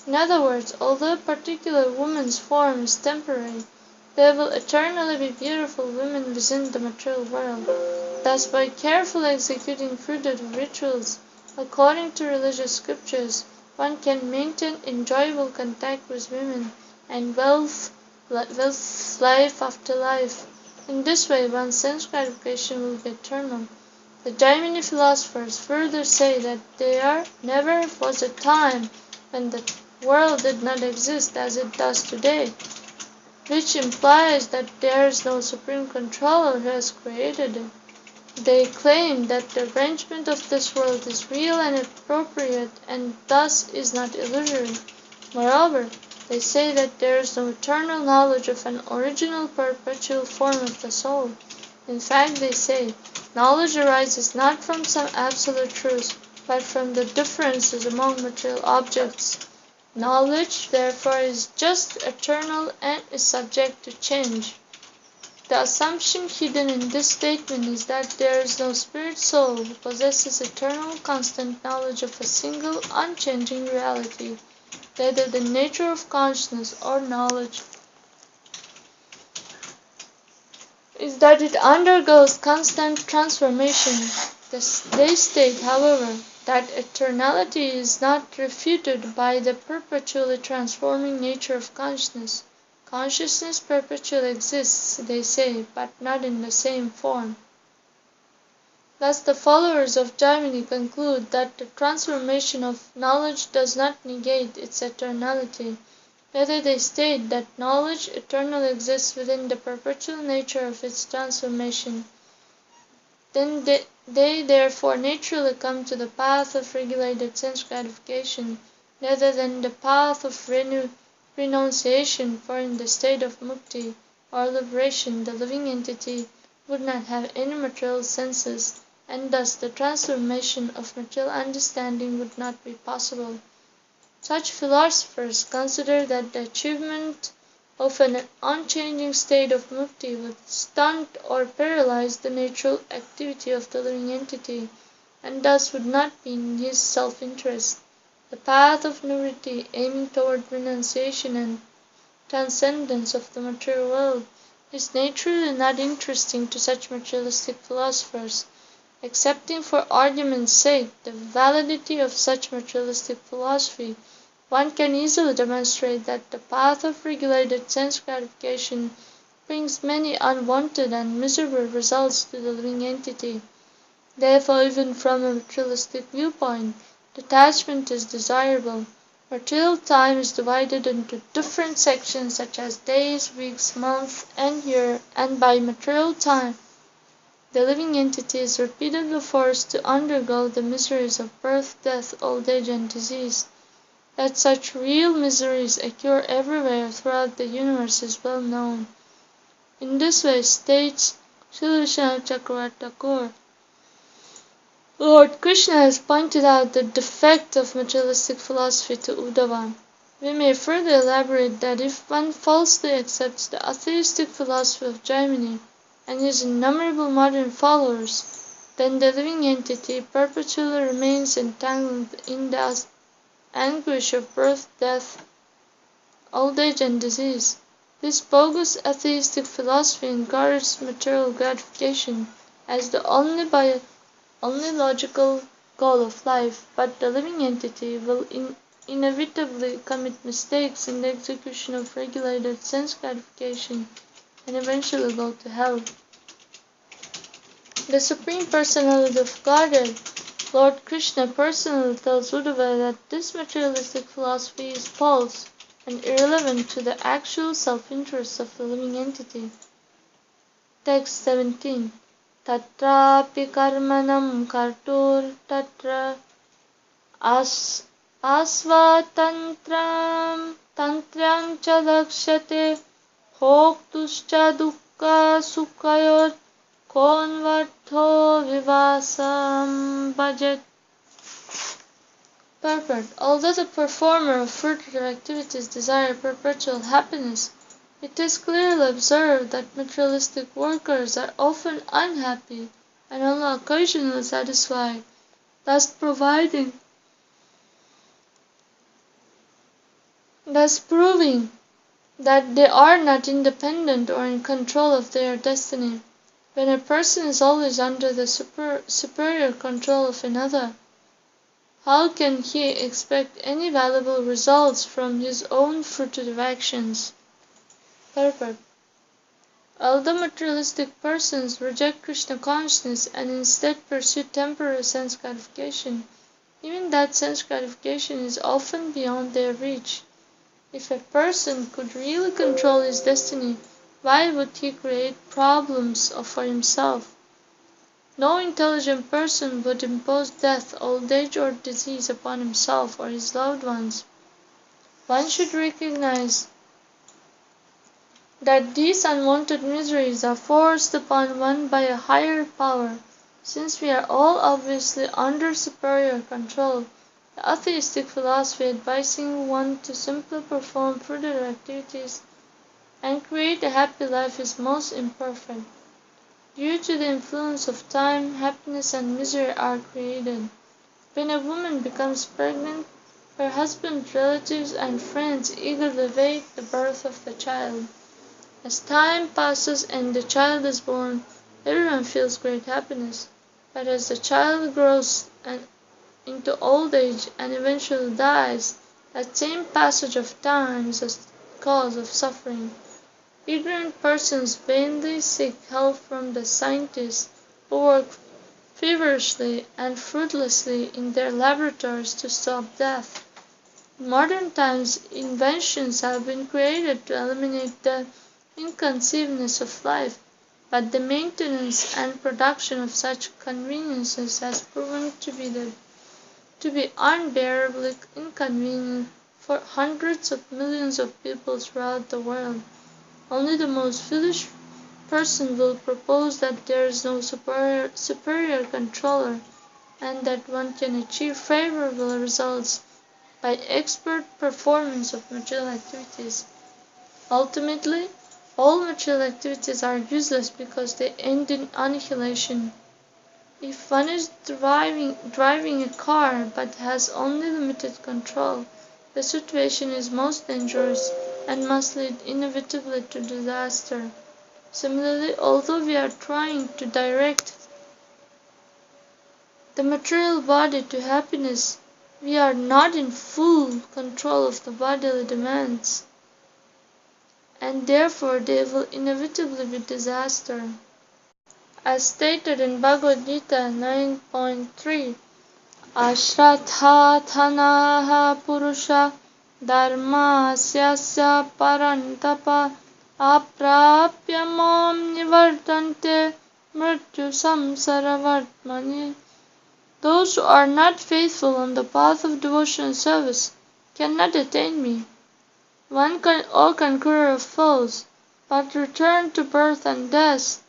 S1: In other words, although a particular woman's form is temporary, there will eternally be beautiful women within the material world. Thus, by carefully executing fruitive rituals according to religious scriptures, one can maintain enjoyable contact with women and wealth life after life. In this way, one's sense gratification will be eternal. The Jaimini philosophers further say that there never was a time when the world did not exist as it does today, which implies that there is no supreme controller who has created it. They claim that the arrangement of this world is real and appropriate and thus is not illusory. Moreover, they say that there is no eternal knowledge of an original perpetual form of the soul. In fact, they say, knowledge arises not from some absolute truth, but from the differences among material objects. Knowledge, therefore, is just eternal and is subject to change. The assumption hidden in this statement is that there is no spirit soul who possesses eternal constant knowledge of a single unchanging reality, whether the nature of consciousness or knowledge is that it undergoes constant transformation. They state, however, that eternality is not refuted by the perpetually transforming nature of consciousness. Consciousness perpetually exists, they say, but not in the same form. Thus the followers of Jaimini conclude that the transformation of knowledge does not negate its eternality. Whether they state that knowledge eternally exists within the perpetual nature of its transformation, then they therefore naturally come to the path of regulated sense gratification rather than the path of renunciation, for in the state of mukti, or liberation, the living entity would not have any material senses, and thus the transformation of material understanding would not be possible. Such philosophers consider that the achievement of an unchanging state of mukti would stunt or paralyze the natural activity of the living entity, and thus would not be in his self-interest. The path of nivritti, aiming toward renunciation and transcendence of the material world, is naturally not interesting to such materialistic philosophers. Accepting for argument's sake the validity of such materialistic philosophy, one can easily demonstrate that the path of regulated sense gratification brings many unwanted and miserable results to the living entity. Therefore, even from a materialistic viewpoint, detachment is desirable. Material time is divided into different sections such as days, weeks, months, and year, and by material time, the living entity is repeatedly forced to undergo the miseries of birth, death, old age, and disease. That such real miseries occur everywhere throughout the universe is well known. In this way states Srila Vishwanath Chakravarti Thakur, Lord Krishna has pointed out the defect of materialistic philosophy to Uddhava. We may further elaborate that if one falsely accepts the atheistic philosophy of Jaimini and his innumerable modern followers, then the living entity perpetually remains entangled in the anguish of birth, death, old age, and disease. This bogus atheistic philosophy encourages material gratification as the only logical goal of life, but the living entity will inevitably commit mistakes in the execution of regulated sense gratification and eventually go to hell. The Supreme Personality of Godhead, Lord Krishna, personally tells Uddhava that this materialistic philosophy is false and irrelevant to the actual self-interest of the living entity. Text 17. Tatrapi karmanam kartur tatra asvatantram tantryancha lakshate hoktuscha dukkha sukhayor konvartho vivasam bhajet. Purport. Although the performer of fruitive activities desire perpetual happiness, it is clearly observed that materialistic workers are often unhappy and only occasionally satisfied, thus proving that they are not independent or in control of their destiny. When a person is always under the superior control of another, how can he expect any valuable results from his own fruitive actions? Purport. Although materialistic persons reject Krishna consciousness and instead pursue temporary sense gratification, even that sense gratification is often beyond their reach. If a person could really control his destiny, why would he create problems for himself? No intelligent person would impose death, old age, or disease upon himself or his loved ones. One should recognize that these unwanted miseries are forced upon one by a higher power. Since we are all obviously under superior control, the atheistic philosophy advising one to simply perform fruitive activities and create a happy life is most imperfect. Due to the influence of time, happiness and misery are created. When a woman becomes pregnant, her husband, relatives, and friends eagerly await the birth of the child. As time passes and the child is born, everyone feels great happiness. But as the child grows into old age and eventually dies, that same passage of time is a cause of suffering. Ignorant persons vainly seek help from the scientists who work feverishly and fruitlessly in their laboratories to stop death. In modern times, inventions have been created to eliminate the inconceivedness of life, but the maintenance and production of such conveniences has proven to be unbearably inconvenient for hundreds of millions of people throughout the world. Only the most foolish person will propose that there is no superior controller, and that one can achieve favorable results by expert performance of material activities. Ultimately, all material activities are useless because they end in annihilation. If one is driving a car but has only limited control, the situation is most dangerous and must lead inevitably to disaster. Similarly, although we are trying to direct the material body to happiness, we are not in full control of the bodily demands, and therefore they will inevitably be disaster. As stated in Bhagavad Gita 9.3, Ashratha thanaha purusha dharma syasya parantapa aprapya mam nivartante mrityu samsaravartmani. Those who are not faithful on the path of devotional service cannot attain me. One can, O conqueror of foes, but return to birth and death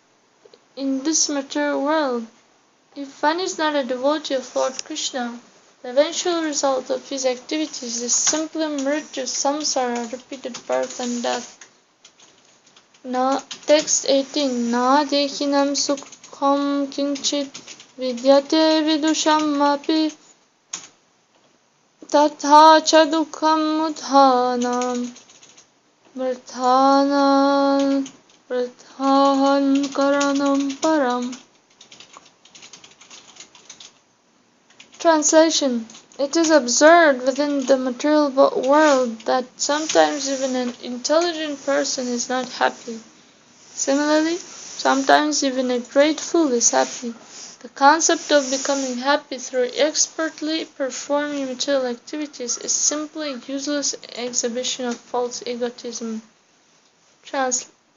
S1: in this material world. If one is not a devotee of Lord Krishna, the eventual result of his activities is simply mrityu, samsara, repeated birth and death. Text 18. Na dehinam sukham kinchit vidyate vidusham api tatha cha dukham udhanam mrithanam prithahan karanam param. Translation. It is observed within the material world that sometimes even an intelligent person is not happy. Similarly, sometimes even a great fool is happy. The concept of becoming happy through expertly performing material activities is simply a useless exhibition of false egotism.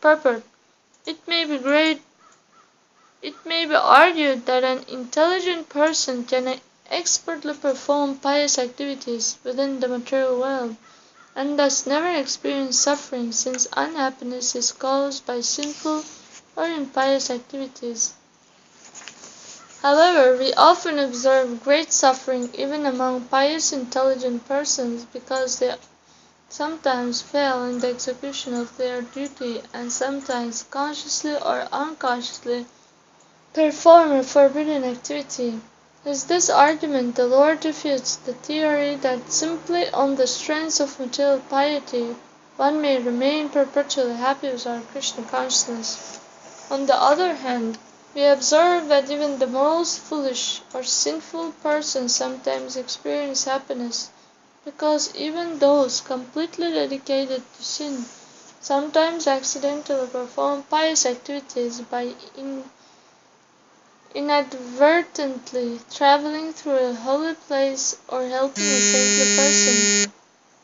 S1: Purport. It may be argued that an intelligent person can expertly perform pious activities within the material world, and thus never experience suffering, since unhappiness is caused by sinful or impious activities. However, we often observe great suffering even among pious intelligent persons because they sometimes fail in the execution of their duty and sometimes consciously or unconsciously perform a forbidden activity. With this argument, the Lord refutes the theory that simply on the strength of material piety one may remain perpetually happy without Krishna consciousness. On the other hand, we observe that even the most foolish or sinful persons sometimes experience happiness, because even those completely dedicated to sin sometimes accidentally perform pious activities by inadvertently traveling through a holy place or helping a saintly person.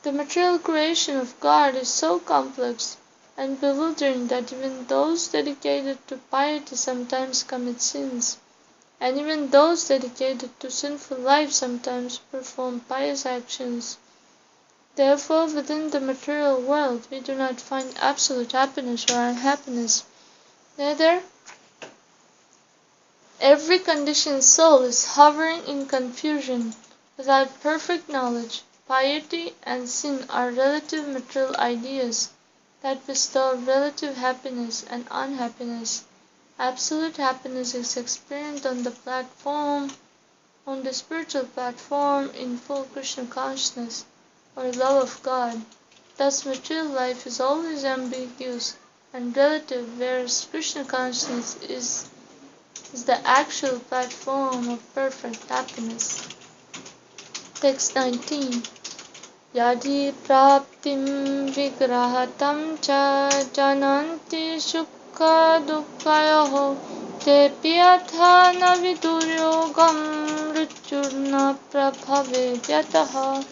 S1: The material creation of God is so complex and bewildering that even those dedicated to piety sometimes commit sins, and even those dedicated to sinful life sometimes perform pious actions. Therefore, within the material world, we do not find absolute happiness or unhappiness. Neither every conditioned soul is hovering in confusion. Without perfect knowledge, piety and sin are relative material ideas that bestow relative happiness and unhappiness. Absolute happiness is experienced on the spiritual platform in full Krishna consciousness or love of God. Thus, material life is always ambiguous and relative, whereas Krishna consciousness is the actual platform of perfect happiness. Text 19. Yadi praptim vigrahatam cha jananti sukha dukkhayoho te piyatha na viduryogam mrityurna prabhave vyataha.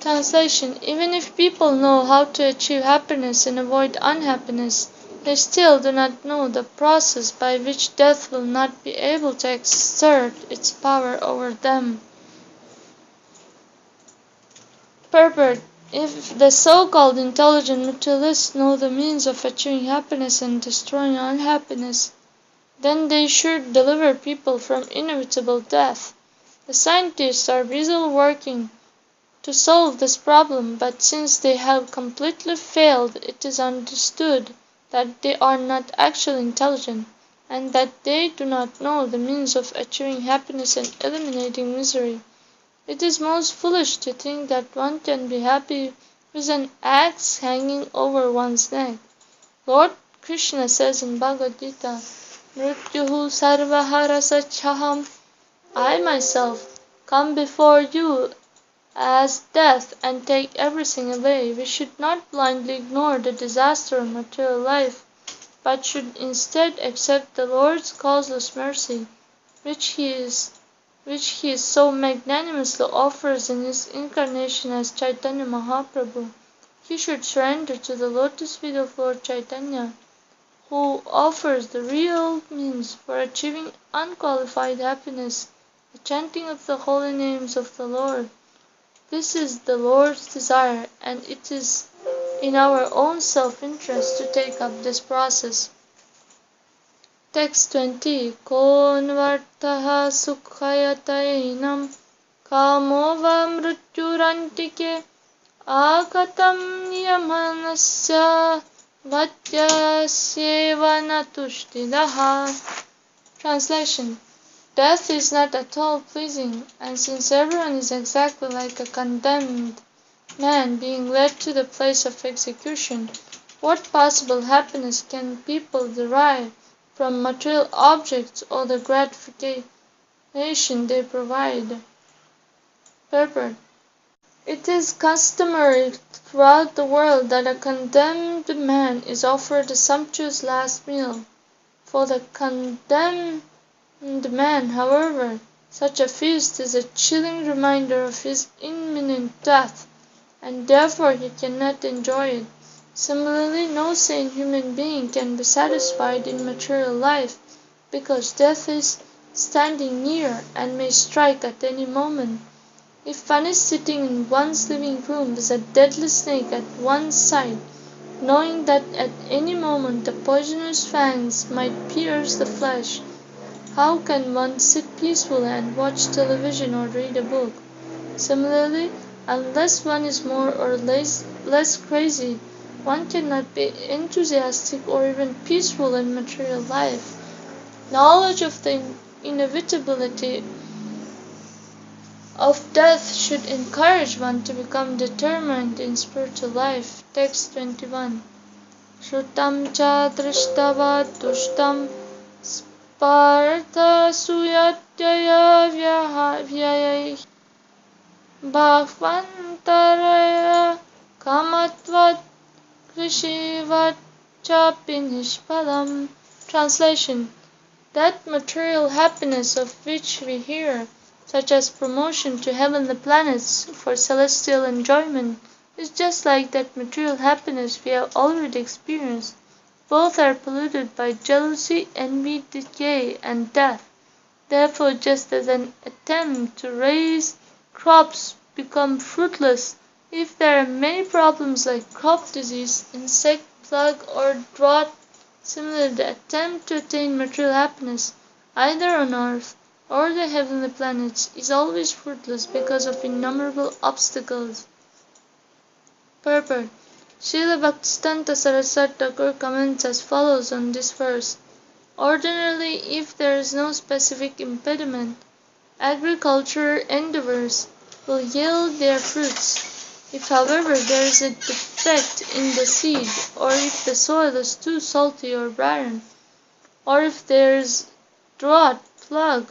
S1: Translation: even if people know how to achieve happiness and avoid unhappiness, they still do not know the process by which death will not be able to exert its power over them. Purport: if the so-called intelligent materialists know the means of achieving happiness and destroying unhappiness, then they should deliver people from inevitable death. The scientists are busily working to solve this problem, but since they have completely failed, it is understood that they are not actually intelligent, and that they do not know the means of achieving happiness and eliminating misery. It is most foolish to think that one can be happy with an axe hanging over one's neck. Lord Krishna says in Bhagavad Gita, Mrityuhu sarvahara sachaham, I myself come before you as death and take everything away. We should not blindly ignore the disaster of material life, but should instead accept the Lord's causeless mercy, which He so magnanimously offers in His incarnation as Chaitanya Mahaprabhu. He should surrender to the lotus feet of Lord Chaitanya, who offers the real means for achieving unqualified happiness, the chanting of the holy names of the Lord. This is the Lord's desire, and it is in our own self-interest to take up this process. Text 20. Konvartaha sukhayatainam kamo va mrityurantike akatam niyamanasya vatyasyeva natushtidaha. Translation: death is not at all pleasing, and since everyone is exactly like a condemned man being led to the place of execution, what possible happiness can people derive from material objects or the gratification they provide? Purport: it is customary throughout the world that a condemned man is offered a sumptuous last meal. For the condemned man, however, such a feast is a chilling reminder of his imminent death, and therefore he cannot enjoy it. Similarly, no sane human being can be satisfied in material life, because death is standing near and may strike at any moment. If one is sitting in one's living room with a deadly snake at one's side, knowing that at any moment the poisonous fangs might pierce the flesh, how can one sit peacefully and watch television or read a book? Similarly, unless one is more or less crazy, one cannot be enthusiastic or even peaceful in material life. Knowledge of the inevitability of death should encourage one to become determined in spiritual life. Text 21. Shrutam cha drishtava tushtam Partha suyatyaya vyayai bhakvantaraya kamatvat krishivat chapi nishpalam. Translation: that material happiness of which we hear, such as promotion to heavenly planets for celestial enjoyment, is just like that material happiness we have already experienced. Both are polluted by jealousy, envy, decay, and death. Therefore, just as an attempt to raise crops becomes fruitless if there are many problems like crop disease, insect plague, or drought, similarly the attempt to attain material happiness, either on earth or the heavenly planets, is always fruitless because of innumerable obstacles. Purport: Srila Bhaktisiddhanta Saraswati Thakur comments as follows on this verse. Ordinarily, if there is no specific impediment, agricultural endeavors will yield their fruits. If, however, there is a defect in the seed, or if the soil is too salty or barren, or if there is drought, plague,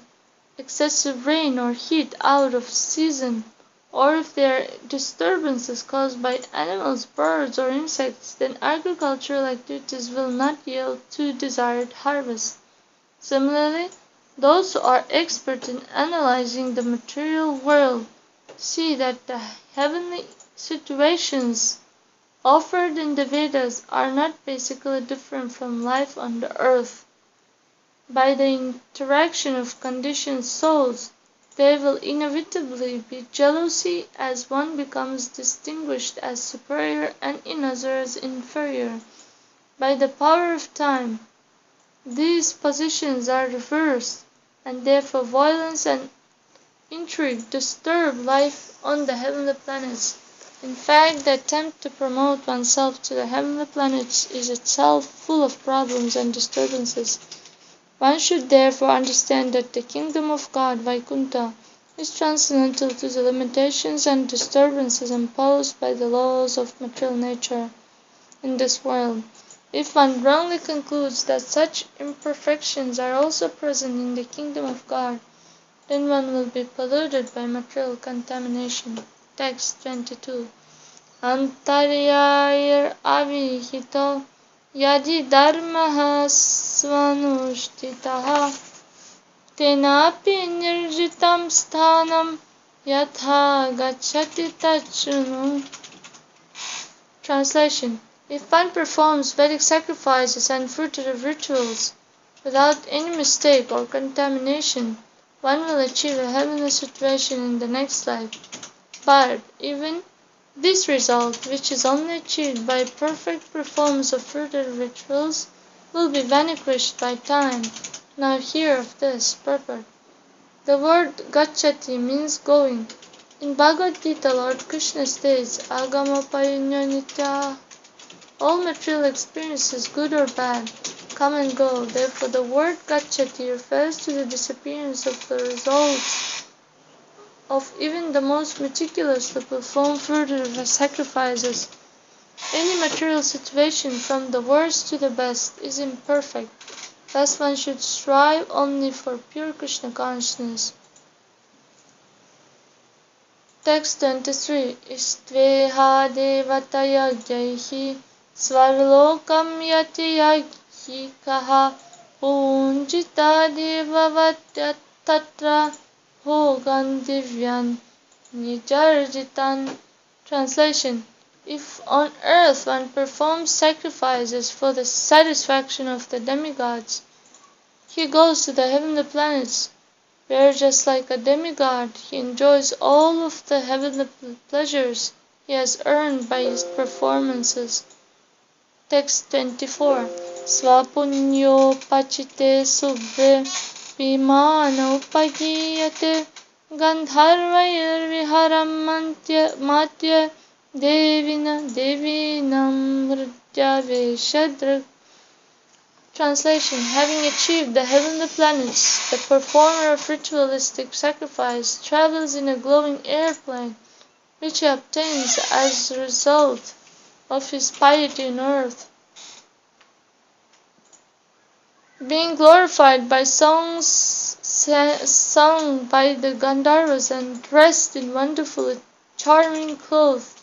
S1: excessive rain or heat out of season, or if there are disturbances caused by animals, birds, or insects, then agricultural activities will not yield to desired harvest. Similarly, those who are expert in analyzing the material world see that the heavenly situations offered in the Vedas are not basically different from life on the earth. By the interaction of conditioned souls, there will inevitably be jealousy as one becomes distinguished as superior and another as inferior. By the power of time, these positions are reversed, and therefore violence and intrigue disturb life on the heavenly planets. In fact, the attempt to promote oneself to the heavenly planets is itself full of problems and disturbances. One should therefore understand that the kingdom of God, Vaikuntha, is transcendental to the limitations and disturbances imposed by the laws of material nature in this world. If one wrongly concludes that such imperfections are also present in the kingdom of God, then one will be polluted by material contamination. Text 22. Antaryayir avihito yadi dharmaha svanushtitaha tenapi nirjitam sthanam yatha gacchati tachrunu. Translation. If one performs Vedic sacrifices and fruitive rituals without any mistake or contamination, one will achieve a heavenly situation in the next life. But even this result, which is only achieved by perfect performance of fruitive rituals, will be vanquished by time. Now hear of this purport. The word gacchati means going. In Bhagavad Gita, Lord Krishna states, Agama-payunya nitya. All material experiences, good or bad, come and go. Therefore, the word gacchati refers to the disappearance of the results of even the most meticulously performed fruitive sacrifices. Any material situation, from the worst to the best, is imperfect. Thus one should strive only for pure Krishna consciousness. Text 23. Istveha devatayagyahi svarlokam yati yagyikaha punjita devavatya tatra bhogan divyan nijarjitan. Translation. If on earth one performs sacrifices for the satisfaction of the demigods, he goes to the heavenly planets, where just like a demigod, he enjoys all of the heavenly pleasures he has earned by his performances. Text 24. Svapunyo pachite subhre vimano pagiyate gandharvair viharam matya devinam hridyaveshadrak. Translation. Having achieved the heavenly planets, the performer of ritualistic sacrifice travels in a glowing airplane, which he obtains as a result of his piety on earth. Being glorified by songs sung by the Gandharvas and dressed in wonderful, charming clothes,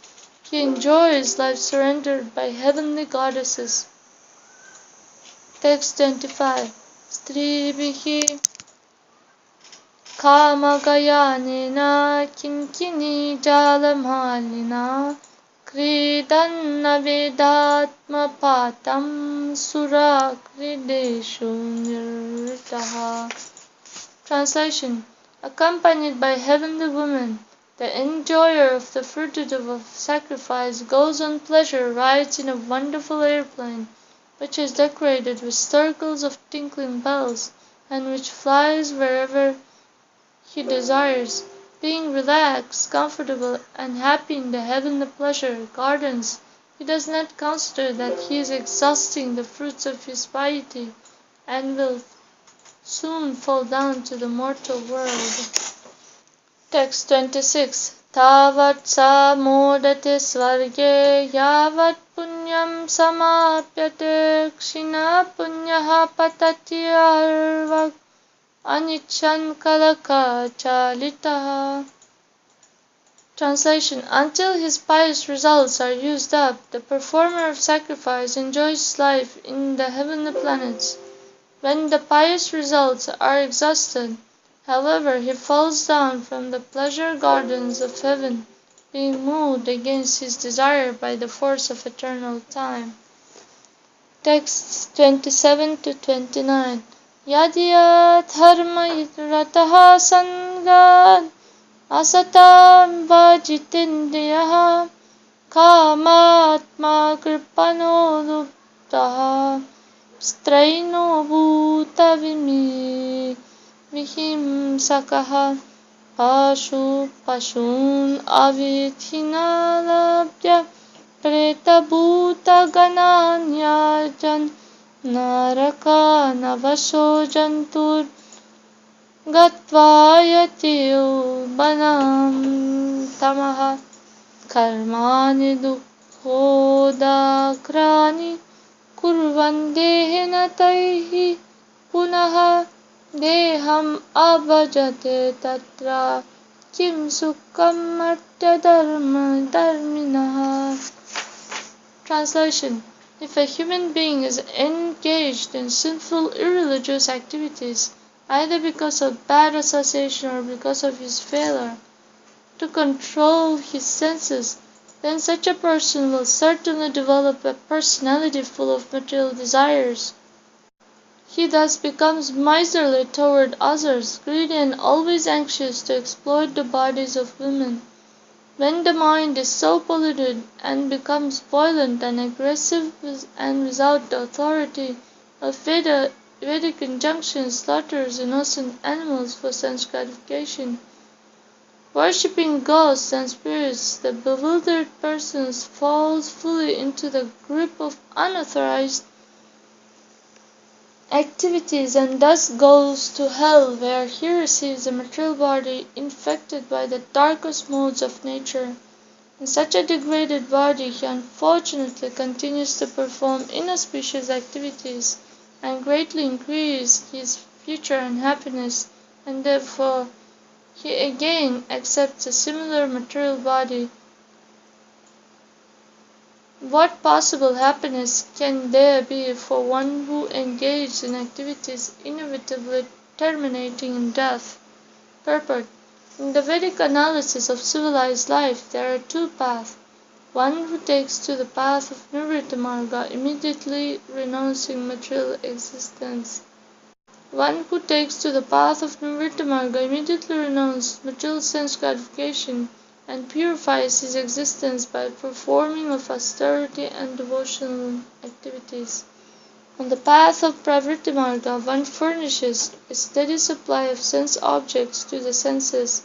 S1: he enjoys life surrendered by heavenly goddesses. Text 25. Stribihi kamagayanena kinkini jalamalina kridanna vedatma patam sura krideshu nirtaha. Translation. Accompanied by heavenly women, the enjoyer of the fruitive of sacrifice goes on pleasure rides in a wonderful airplane, which is decorated with circles of tinkling bells, and which flies wherever he desires. Being relaxed, comfortable, and happy in the heavenly pleasure gardens, he does not consider that he is exhausting the fruits of his piety, and will soon fall down to the mortal world. Text 26. Tavat sa modate svarge yavat punyam samapyate kshina punyaha patati arvak anichan kalaka chalitaha. Translation. Until his pious results are used up, the performer of sacrifice enjoys life in the heavenly planets. When the pious results are exhausted, however, he falls down from the pleasure gardens of heaven being moved against his desire by the force of eternal time. Texts 27 to 29. Yadya dharma rataha sangad asatam vajitindriyaha kamatma kripano luptaha straino bhuta vihimsakaha pashun avidhinalabhya preta bhuta gananyajan naraka navaso jantur gatvayatiyo banam tamaha karmani dukhodakrani kurvandehena taihi punaha deham abhajate tatra kim sukham artya dharminaha. Translation. If a human being is engaged in sinful, irreligious activities, either because of bad association or because of his failure to control his senses, then such a person will certainly develop a personality full of material desires. He thus becomes miserly toward others, greedy and always anxious to exploit the bodies of women. When the mind is so polluted and becomes violent and aggressive and without the authority of Vedic injunctions, slaughters innocent animals for sense gratification, worshipping ghosts and spirits, the bewildered person falls fully into the grip of unauthorized activities and thus goes to hell, where he receives a material body infected by the darkest modes of nature. In such a degraded body he unfortunately continues to perform inauspicious activities and greatly increase his future unhappiness, and therefore he again accepts a similar material body. What possible happiness can there be for one who engages in activities inevitably terminating in death? Purport. In the Vedic analysis of civilized life, there are two paths. One who takes to the path of nivritti-marga, immediately renouncing material existence. One who takes to the path of nivritti-marga immediately renounces material sense gratification and purifies his existence by performing of austerity and devotional activities. On the path of pravritti-marga, one furnishes a steady supply of sense objects to the senses,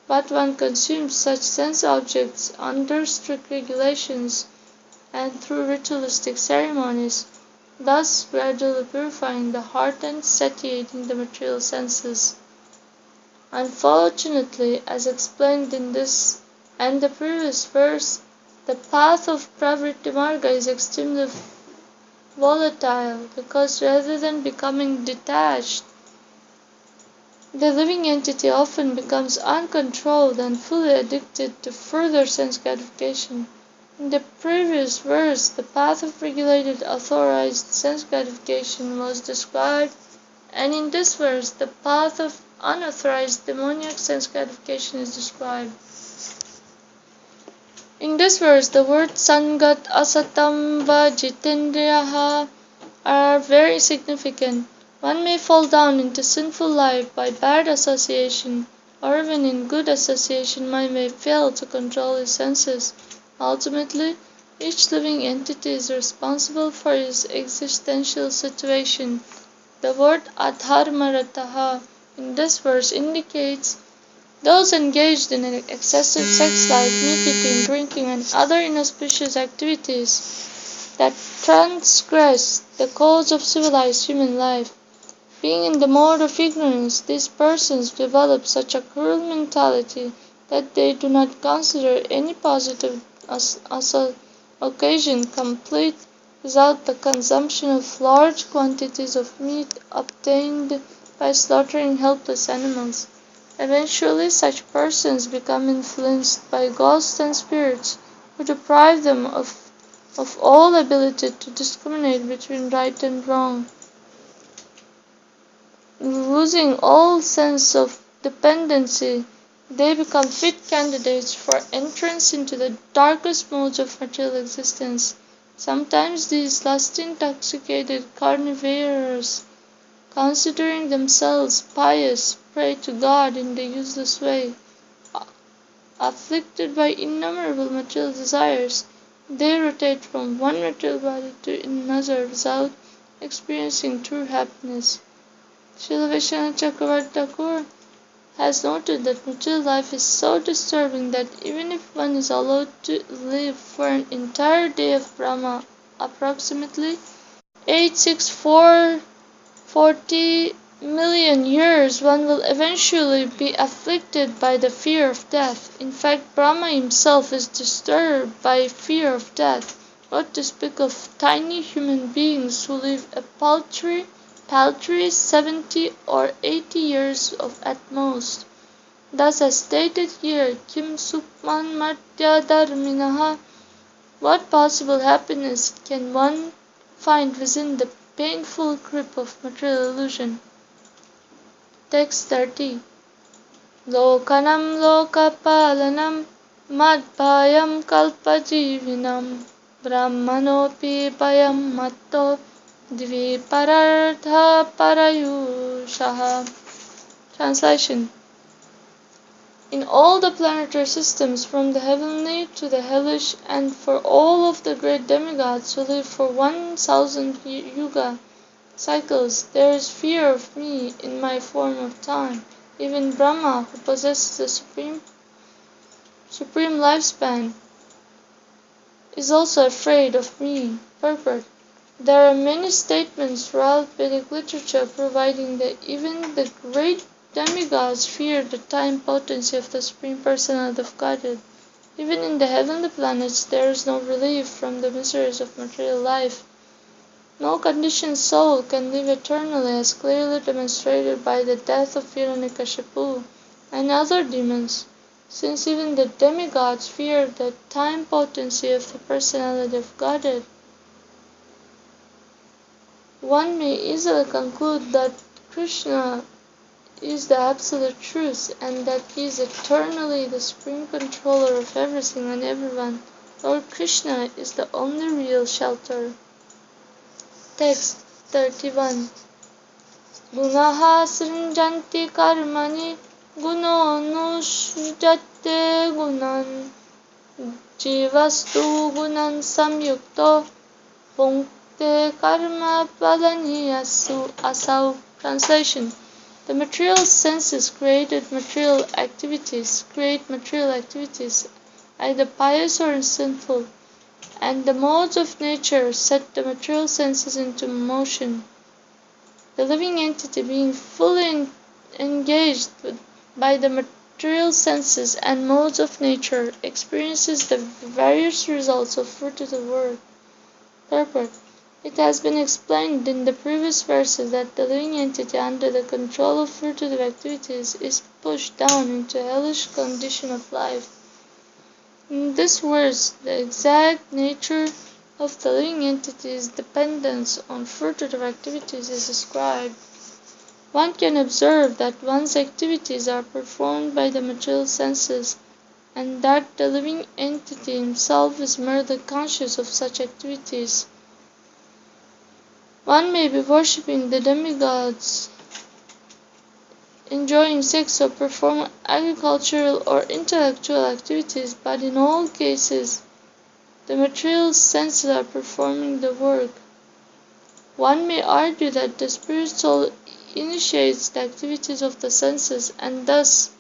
S1: but one consumes such sense objects under strict regulations and through ritualistic ceremonies, thus gradually purifying the heart and satiating the material senses. Unfortunately, as explained in this and the previous verse, the path of pravritti-marga is extremely volatile, because rather than becoming detached, the living entity often becomes uncontrolled and fully addicted to further sense gratification. In the previous verse, the path of regulated authorized sense gratification was described, and in this verse, the path of unauthorized demoniac sense gratification is described. In this verse, the words sangat, asatam, vajitindriyaha are very significant. One may fall down into sinful life by bad association, or even in good association one may fail to control his senses. Ultimately, each living entity is responsible for his existential situation. The word adharmarataha in this verse indicates those engaged in an excessive sex life, meat-eating, drinking, and other inauspicious activities that transgress the codes of civilized human life. Being in the mode of ignorance, these persons develop such a cruel mentality that they do not consider any positive occasion complete without the consumption of large quantities of meat obtained by slaughtering helpless animals. Eventually, such persons become influenced by ghosts and spirits who deprive them of all ability to discriminate between right and wrong. Losing all sense of dependency, they become fit candidates for entrance into the darkest modes of material existence. Sometimes these lust-intoxicated carnivorous, considering themselves pious, pray to God in the useless way. Afflicted by innumerable material desires, they rotate from one material body to another without experiencing true happiness. Srila Vaishnava Chakravarti Thakur has noted that material life is so disturbing that even if one is allowed to live for an entire day of Brahma, approximately 86440 million years, one will eventually be afflicted by the fear of death. In fact, Brahma himself is disturbed by fear of death. What to speak of tiny human beings who live a paltry 70 or 80 years at most. Thus, as stated here, Kim Sukman Martya Dharminaha, what possible happiness can one find within the painful grip of material illusion? Text 30. Lokanam lokapalanam madbhayam kalpajivinam brahmanopi bhayam matto dviparartha parayushaha. Translation. In all the planetary systems, from the heavenly to the hellish, and for all of the great demigods who live for 1,000 yuga cycles, there is fear of me in my form of time. Even Brahma, who possesses the supreme lifespan, is also afraid of me. Purport. There are many statements throughout Vedic literature proving that even the great demigods fear the time potency of the Supreme Personality of Godhead. Even in the heavenly planets, there is no relief from the miseries of material life. No conditioned soul can live eternally, as clearly demonstrated by the death of Hiranyakashipu and other demons, since even the demigods fear the time potency of the Personality of Godhead. One may easily conclude that Krishna is the absolute truth, and that he is eternally the supreme controller of everything and everyone. Lord Krishna is the only real shelter. Text 31. Gunaha srinjanti karmani guno nushrujate gunan jivastu gunan samyukto bhunkte karma padani asau. Translation. The material senses create material activities, either pious or sinful, and the modes of nature set the material senses into motion. The living entity, being fully engaged by the material senses and modes of nature, experiences the various results of fruitive work. Purport. It has been explained in the previous verses that the living entity under the control of fruitive activities is pushed down into a hellish condition of life. In this verse, the exact nature of the living entity's dependence on fruitive activities is described. One can observe that one's activities are performed by the material senses, and that the living entity himself is merely conscious of such activities. One may be worshipping the demigods, enjoying sex, or perform agricultural or intellectual activities, but in all cases, the material senses are performing the work. One may argue that the spirit soul initiates the activities of the senses and thus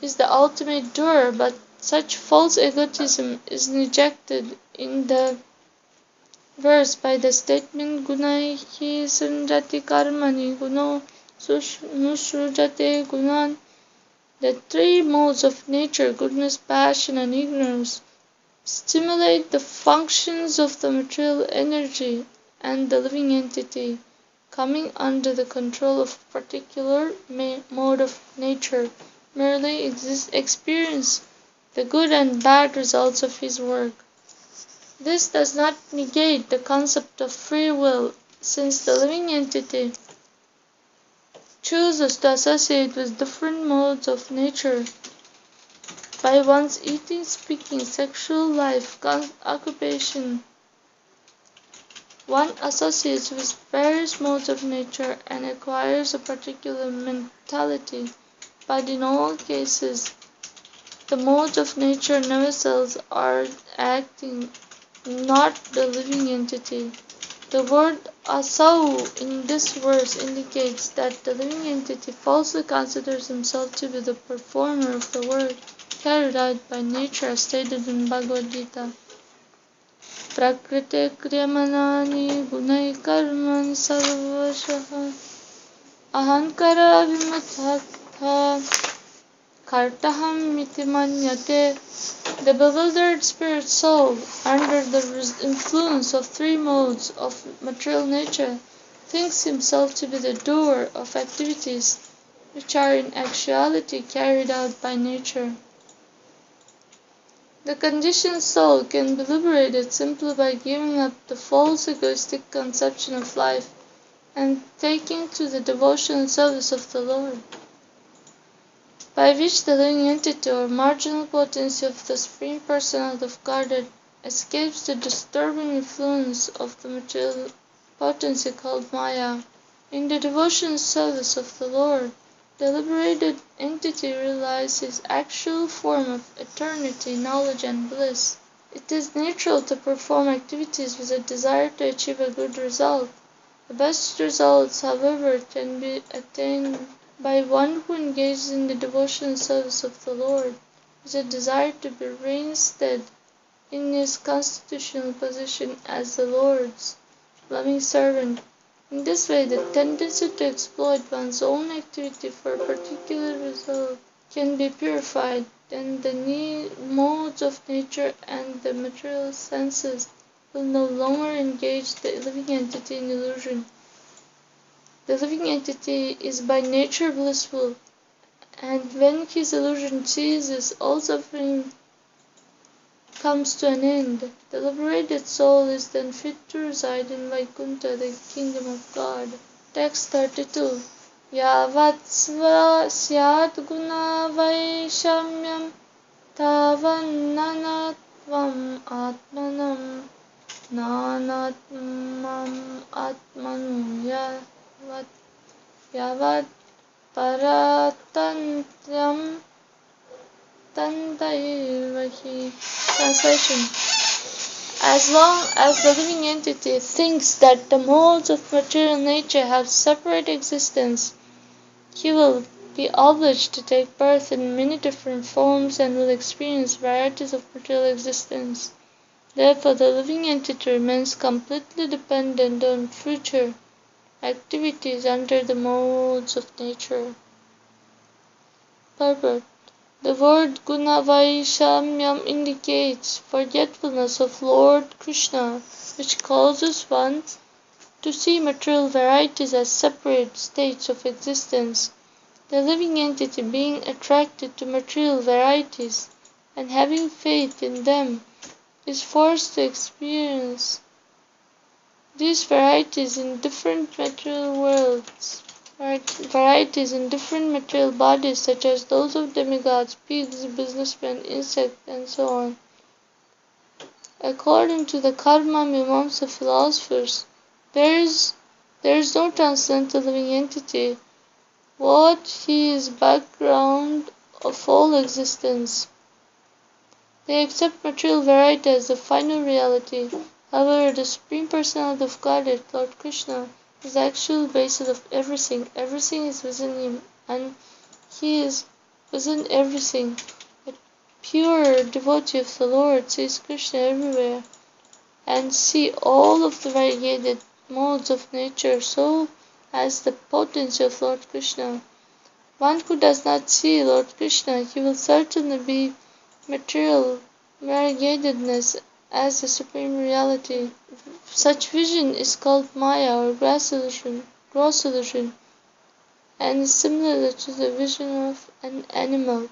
S1: is the ultimate doer, but such false egotism is rejected in the verse by the statement Gunaihi Sanjati Karmani Guno Nushrujate Gunan. The three modes of nature, goodness, passion, and ignorance, stimulate the functions of the material energy, and the living entity, coming under the control of a particular mode of nature, merely experience the good and bad results of his work. This does not negate the concept of free will, since the living entity chooses to associate with different modes of nature by one's eating, speaking, sexual life, occupation. One associates with various modes of nature and acquires a particular mentality, but in all cases, the modes of nature themselves are acting, not the living entity. The word asau in this verse indicates that the living entity falsely considers himself to be the performer of the work carried out by nature as stated in Bhagavad Gita. Prakrite kriyamanani gunai karmani sarvashaha ahankara vimutakha kartaham iti manyate. The bewildered spirit soul, under the influence of three modes of material nature, thinks himself to be the doer of activities which are in actuality carried out by nature. The conditioned soul can be liberated simply by giving up the false egoistic conception of life and taking to the devotional service of the Lord, by which the living entity or marginal potency of the Supreme Personality of Godhead escapes the disturbing influence of the material potency called māyā. In the devotional service of the Lord, the liberated entity realizes his actual form of eternity, knowledge, and bliss. It is natural to perform activities with a desire to achieve a good result. The best results, however, can be attained by one who engages in the devotional service of the Lord with a desire to be reinstated in his constitutional position as the Lord's loving servant. In this way, the tendency to exploit one's own activity for a particular result can be purified, and the modes of nature and the material senses will no longer engage the living entity in illusion. The living entity is by nature blissful, and when his illusion ceases, all suffering comes to an end. The liberated soul is then fit to reside in Vaikuntha, the kingdom of God. Text 32. Yavat syat guna vaishamyam tavan nanatvam atmanam nanatmam atmanu yavat paratantyam tandaivahi. Translation. As long as the living entity thinks that the modes of material nature have separate existence, he will be obliged to take birth in many different forms and will experience varieties of material existence. Therefore, the living entity remains completely dependent on future activities under the modes of nature. Purport. The word guna-vaishamyam indicates forgetfulness of Lord Krishna, which causes one to see material varieties as separate states of existence. The living entity, being attracted to material varieties and having faith in them, is forced to experience these varieties in different material worlds. Varieties in different material bodies such as those of demigods, pigs, businessmen, insects, and so on. According to the Karma Mimamsa philosophers, there is no transcendental living entity. What he is background of all existence. They accept material variety as the final reality. However, the Supreme Personality of Godhead, Lord Krishna, is the actual basis of everything. Everything is within him, and he is within everything. A pure devotee of the Lord sees Krishna everywhere, and see all of the variegated modes of nature, so as the potency of Lord Krishna. One who does not see Lord Krishna, he will certainly be material variegatedness as the supreme reality. Such vision is called māyā or gross illusion, and is similar to the vision of an animal.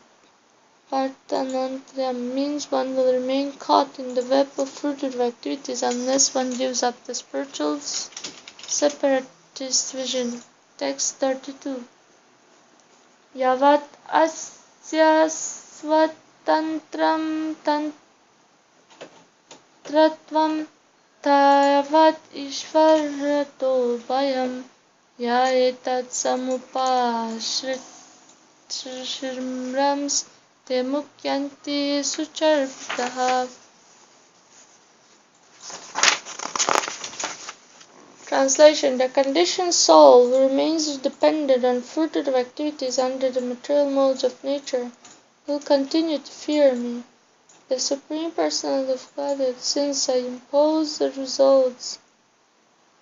S1: Partanantrayam means one will remain caught in the web of fruitive activities unless one gives up the spiritual separatist vision. Text 32. Yavat asya svat tantram tantratvam tavat ishvarato bhayam ya etat samupashrimrams te mukyanti sucharpitaha. Translation: the conditioned soul who remains dependent on fruitive activities under the material modes of nature will continue to fear me, the Supreme Personality of Godhead, since I impose the results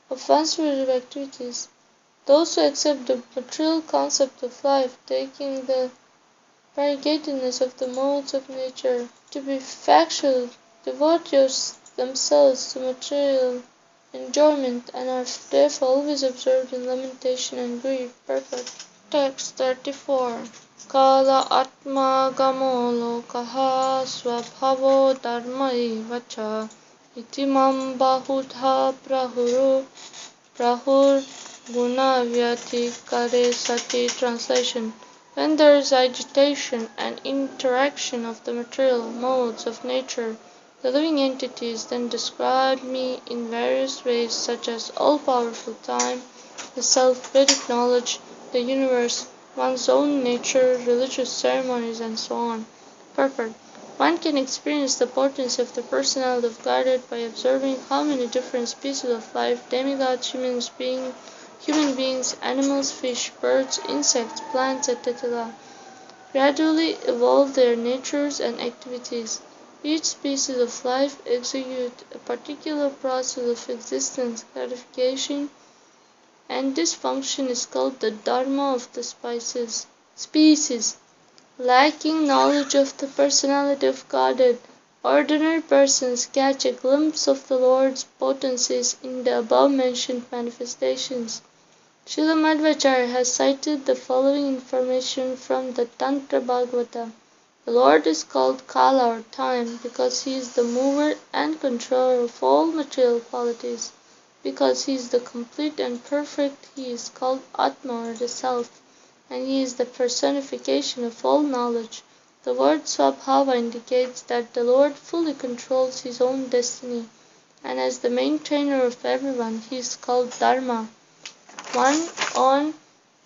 S1: of one's fruitive activities. Those who accept the material concept of life, taking the variegatedness of the modes of nature to be factual, devote themselves to material enjoyment and are therefore always absorbed in lamentation and grief. Purport. Text 34. Kala atma gamo lokaha swabhavo dharmai vacha itimam bahudha prahur gunavyati kare sati. Translation: when there is agitation and interaction of the material modes of nature, the living entities then describe me in various ways, such as all-powerful time, the self, Vedic knowledge, the universe, one's own nature, religious ceremonies, and so on. Purport. One can experience the potency of the Personality of Godhead by observing how many different species of life, demigods, human beings, animals, fish, birds, insects, plants, etc., gradually evolve their natures and activities. Each species of life executes a particular process of existence, gratification, and this function is called the dharma of the species. Lacking knowledge of the Personality of Godhead, ordinary persons catch a glimpse of the Lord's potencies in the above-mentioned manifestations. Srila Madhvacharya has cited the following information from the Tantra Bhagavata. The Lord is called Kala or time because he is the mover and controller of all material qualities. Because he is the complete and perfect, he is called Atma or the Self, and he is the personification of all knowledge. The word Swabhava indicates that the Lord fully controls his own destiny, and as the maintainer of everyone, he is called Dharma. One on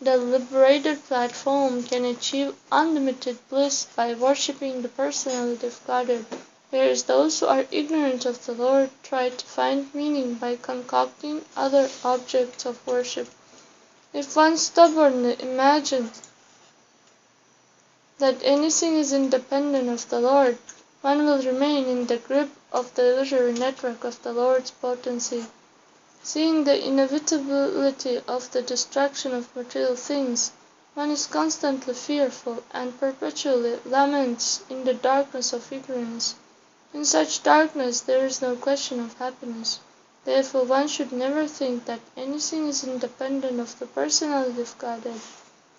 S1: the liberated platform can achieve unlimited bliss by worshipping the Personality of Godhead, whereas those who are ignorant of the Lord try to find meaning by concocting other objects of worship. If one stubbornly imagines that anything is independent of the Lord, one will remain in the grip of the illusory network of the Lord's potency. Seeing the inevitability of the destruction of material things, one is constantly fearful and perpetually laments in the darkness of ignorance. In such darkness there is no question of happiness. Therefore one should never think that anything is independent of the Personality of Godhead.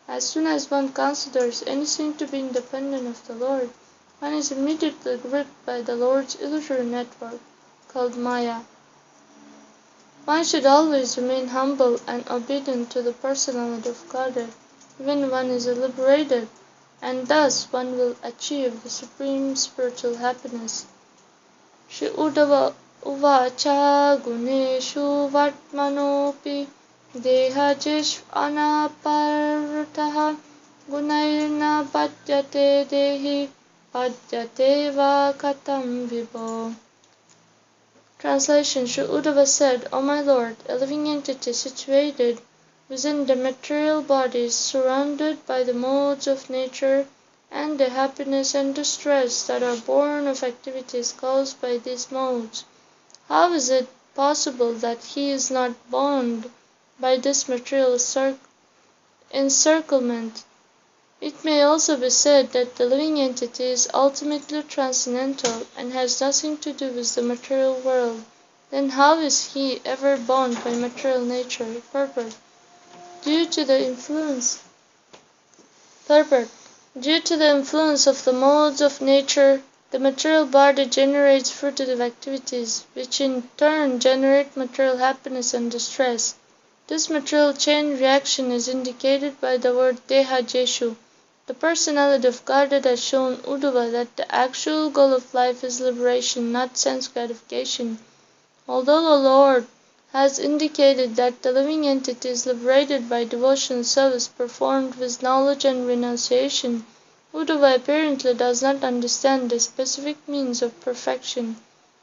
S1: As soon as one considers anything to be independent of the Lord, one is immediately gripped by the Lord's illusory network, called māyā. One should always remain humble and obedient to the Personality of Godhead, even one is liberated, and thus one will achieve the supreme spiritual happiness. Shri Uddhava uvacha guneshu vartmanopi dehajesh anapartaha gunairna padyate dehi padyate va katam vibho. Translation: Sri Uddhava said, O my Lord, a living entity situated within the material body is surrounded by the modes of nature and the happiness and distress that are born of activities caused by these modes. How is it possible that he is not bound by this material encirclement? It may also be said that the living entity is ultimately transcendental and has nothing to do with the material world. Then how is he ever bound by material nature? Purport. Due to the influence of the modes of nature, the material body generates fruitive activities, which in turn generate material happiness and distress. This material chain reaction is indicated by the word deha jeshu, The personality of Godhead has shown Uddhava that the actual goal of life is liberation, not sense gratification. Although the Lord has indicated that the living entity is liberated by devotional service performed with knowledge and renunciation, Uddhava apparently does not understand the specific means of perfection.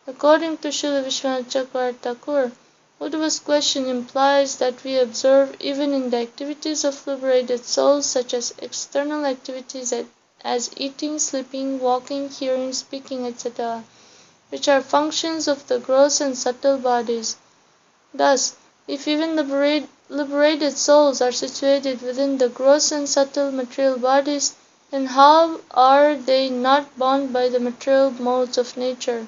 S1: According to Srila Vishwanath Chakravarti Thakur, Uddhava's question implies that we observe even in the activities of liberated souls, such as external activities as eating, sleeping, walking, hearing, speaking, etc., which are functions of the gross and subtle bodies. Thus, if even liberated souls are situated within the gross and subtle material bodies, then how are they not bound by the material modes of nature?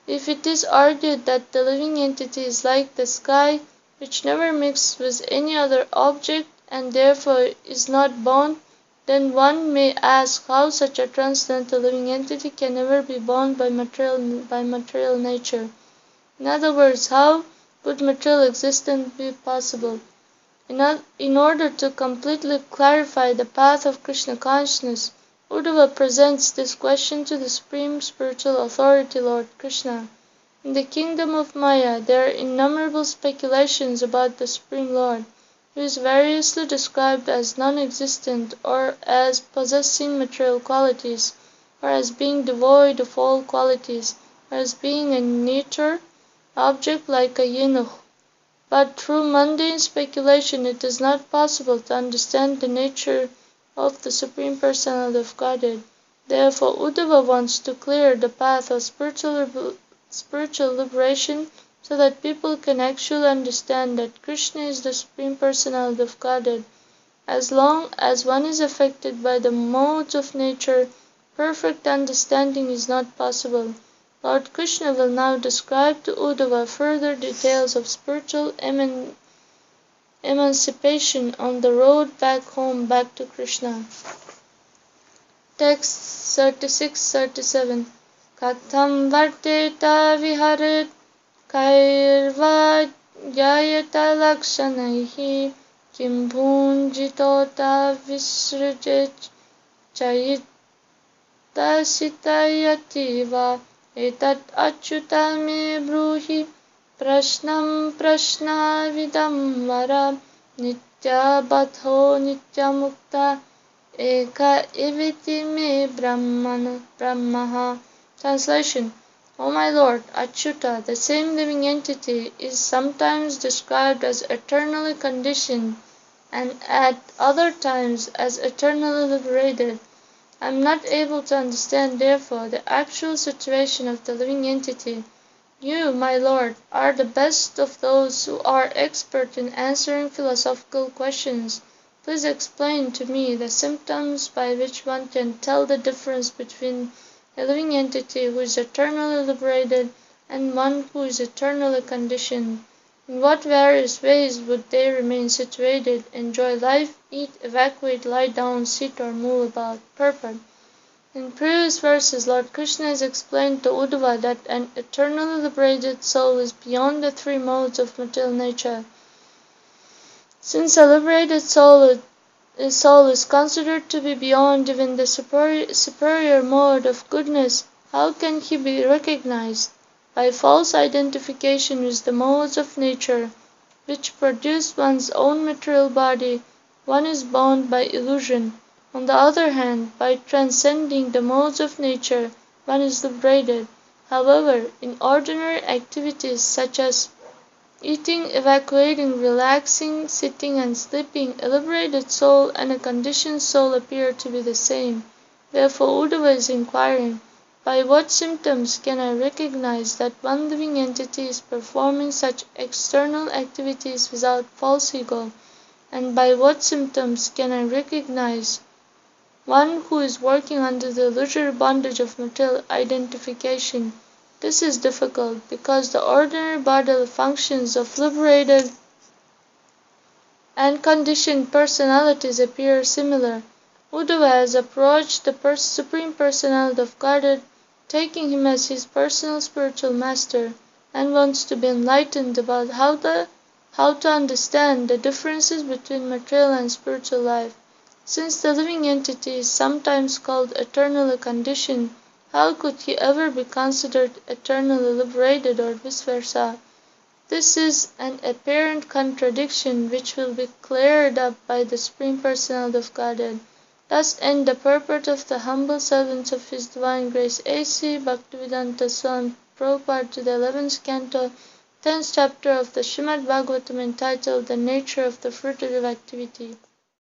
S1: If it is argued that the living entity is like the sky, which never mixes with any other object and therefore is not bound, then one may ask how such a transcendental living entity can never be bound by material nature. In other words, how would material existence be possible? In order to completely clarify the path of Krishna consciousness, Uddhava presents this question to the Supreme Spiritual Authority, Lord Krishna. In the kingdom of Māyā, there are innumerable speculations about the Supreme Lord, who is variously described as non-existent, or as possessing material qualities, or as being devoid of all qualities, or as being a nature object like a eunuch. But through mundane speculation it is not possible to understand the nature of the Supreme Personality of Godhead. Therefore, Uddhava wants to clear the path of spiritual liberation so that people can actually understand that Krishna is the Supreme Personality of Godhead. As long as one is affected by the modes of nature, perfect understanding is not possible. Lord Krishna will now describe to Uddhava further details of spiritual emancipation on the road back home, back to Krishna. Text 36-37. Katham varteta viharet kairva jayata lakshanaihi kim bhunjitota visrajet chayita sitayativa etat achyuta me bruhi prashnam prashnavidam vara nitya badho nitya mukta eka eviti me brahmaha. Translation. O my Lord, Achyuta, the same living entity, is sometimes described as eternally conditioned and at other times as eternally liberated. I am not able to understand, therefore, the actual situation of the living entity. You, my Lord, are the best of those who are expert in answering philosophical questions. Please explain to me the symptoms by which one can tell the difference between a living entity who is eternally liberated and one who is eternally conditioned. In what various ways would they remain situated, enjoy life, eat, evacuate, lie down, sit, or move about? Purport. In previous verses, Lord Krishna has explained to Uddhava that an eternally liberated soul is beyond the three modes of material nature. Since a liberated soul is considered to be beyond even the superior mode of goodness, how can he be recognized? By false identification with the modes of nature, which produce one's own material body, one is bound by illusion. On the other hand, by transcending the modes of nature, one is liberated. However, in ordinary activities such as eating, evacuating, relaxing, sitting, and sleeping, a liberated soul and a conditioned soul appear to be the same. Therefore, Uddhava is inquiring, by what symptoms can I recognize that one living entity is performing such external activities without false ego? And by what symptoms can I recognize one who is working under the illusory bondage of material identification? This is difficult because the ordinary bodily functions of liberated and conditioned personalities appear similar. Uddhava has approached the Supreme Personality of Godhead, taking him as his personal spiritual master, and wants to be enlightened about how to understand the differences between material and spiritual life. Since the living entity is sometimes called eternally conditioned, how could he ever be considered eternally liberated or vice versa? This is an apparent contradiction which will be cleared up by the Supreme Personality of Godhead. Thus end the purport of the humble servants of His Divine Grace A.C. Bhaktivedanta Swami Prabhupada to the 11th Canto, 10th chapter of the Srimad Bhagavatam entitled The Nature of the Fruitive Activity.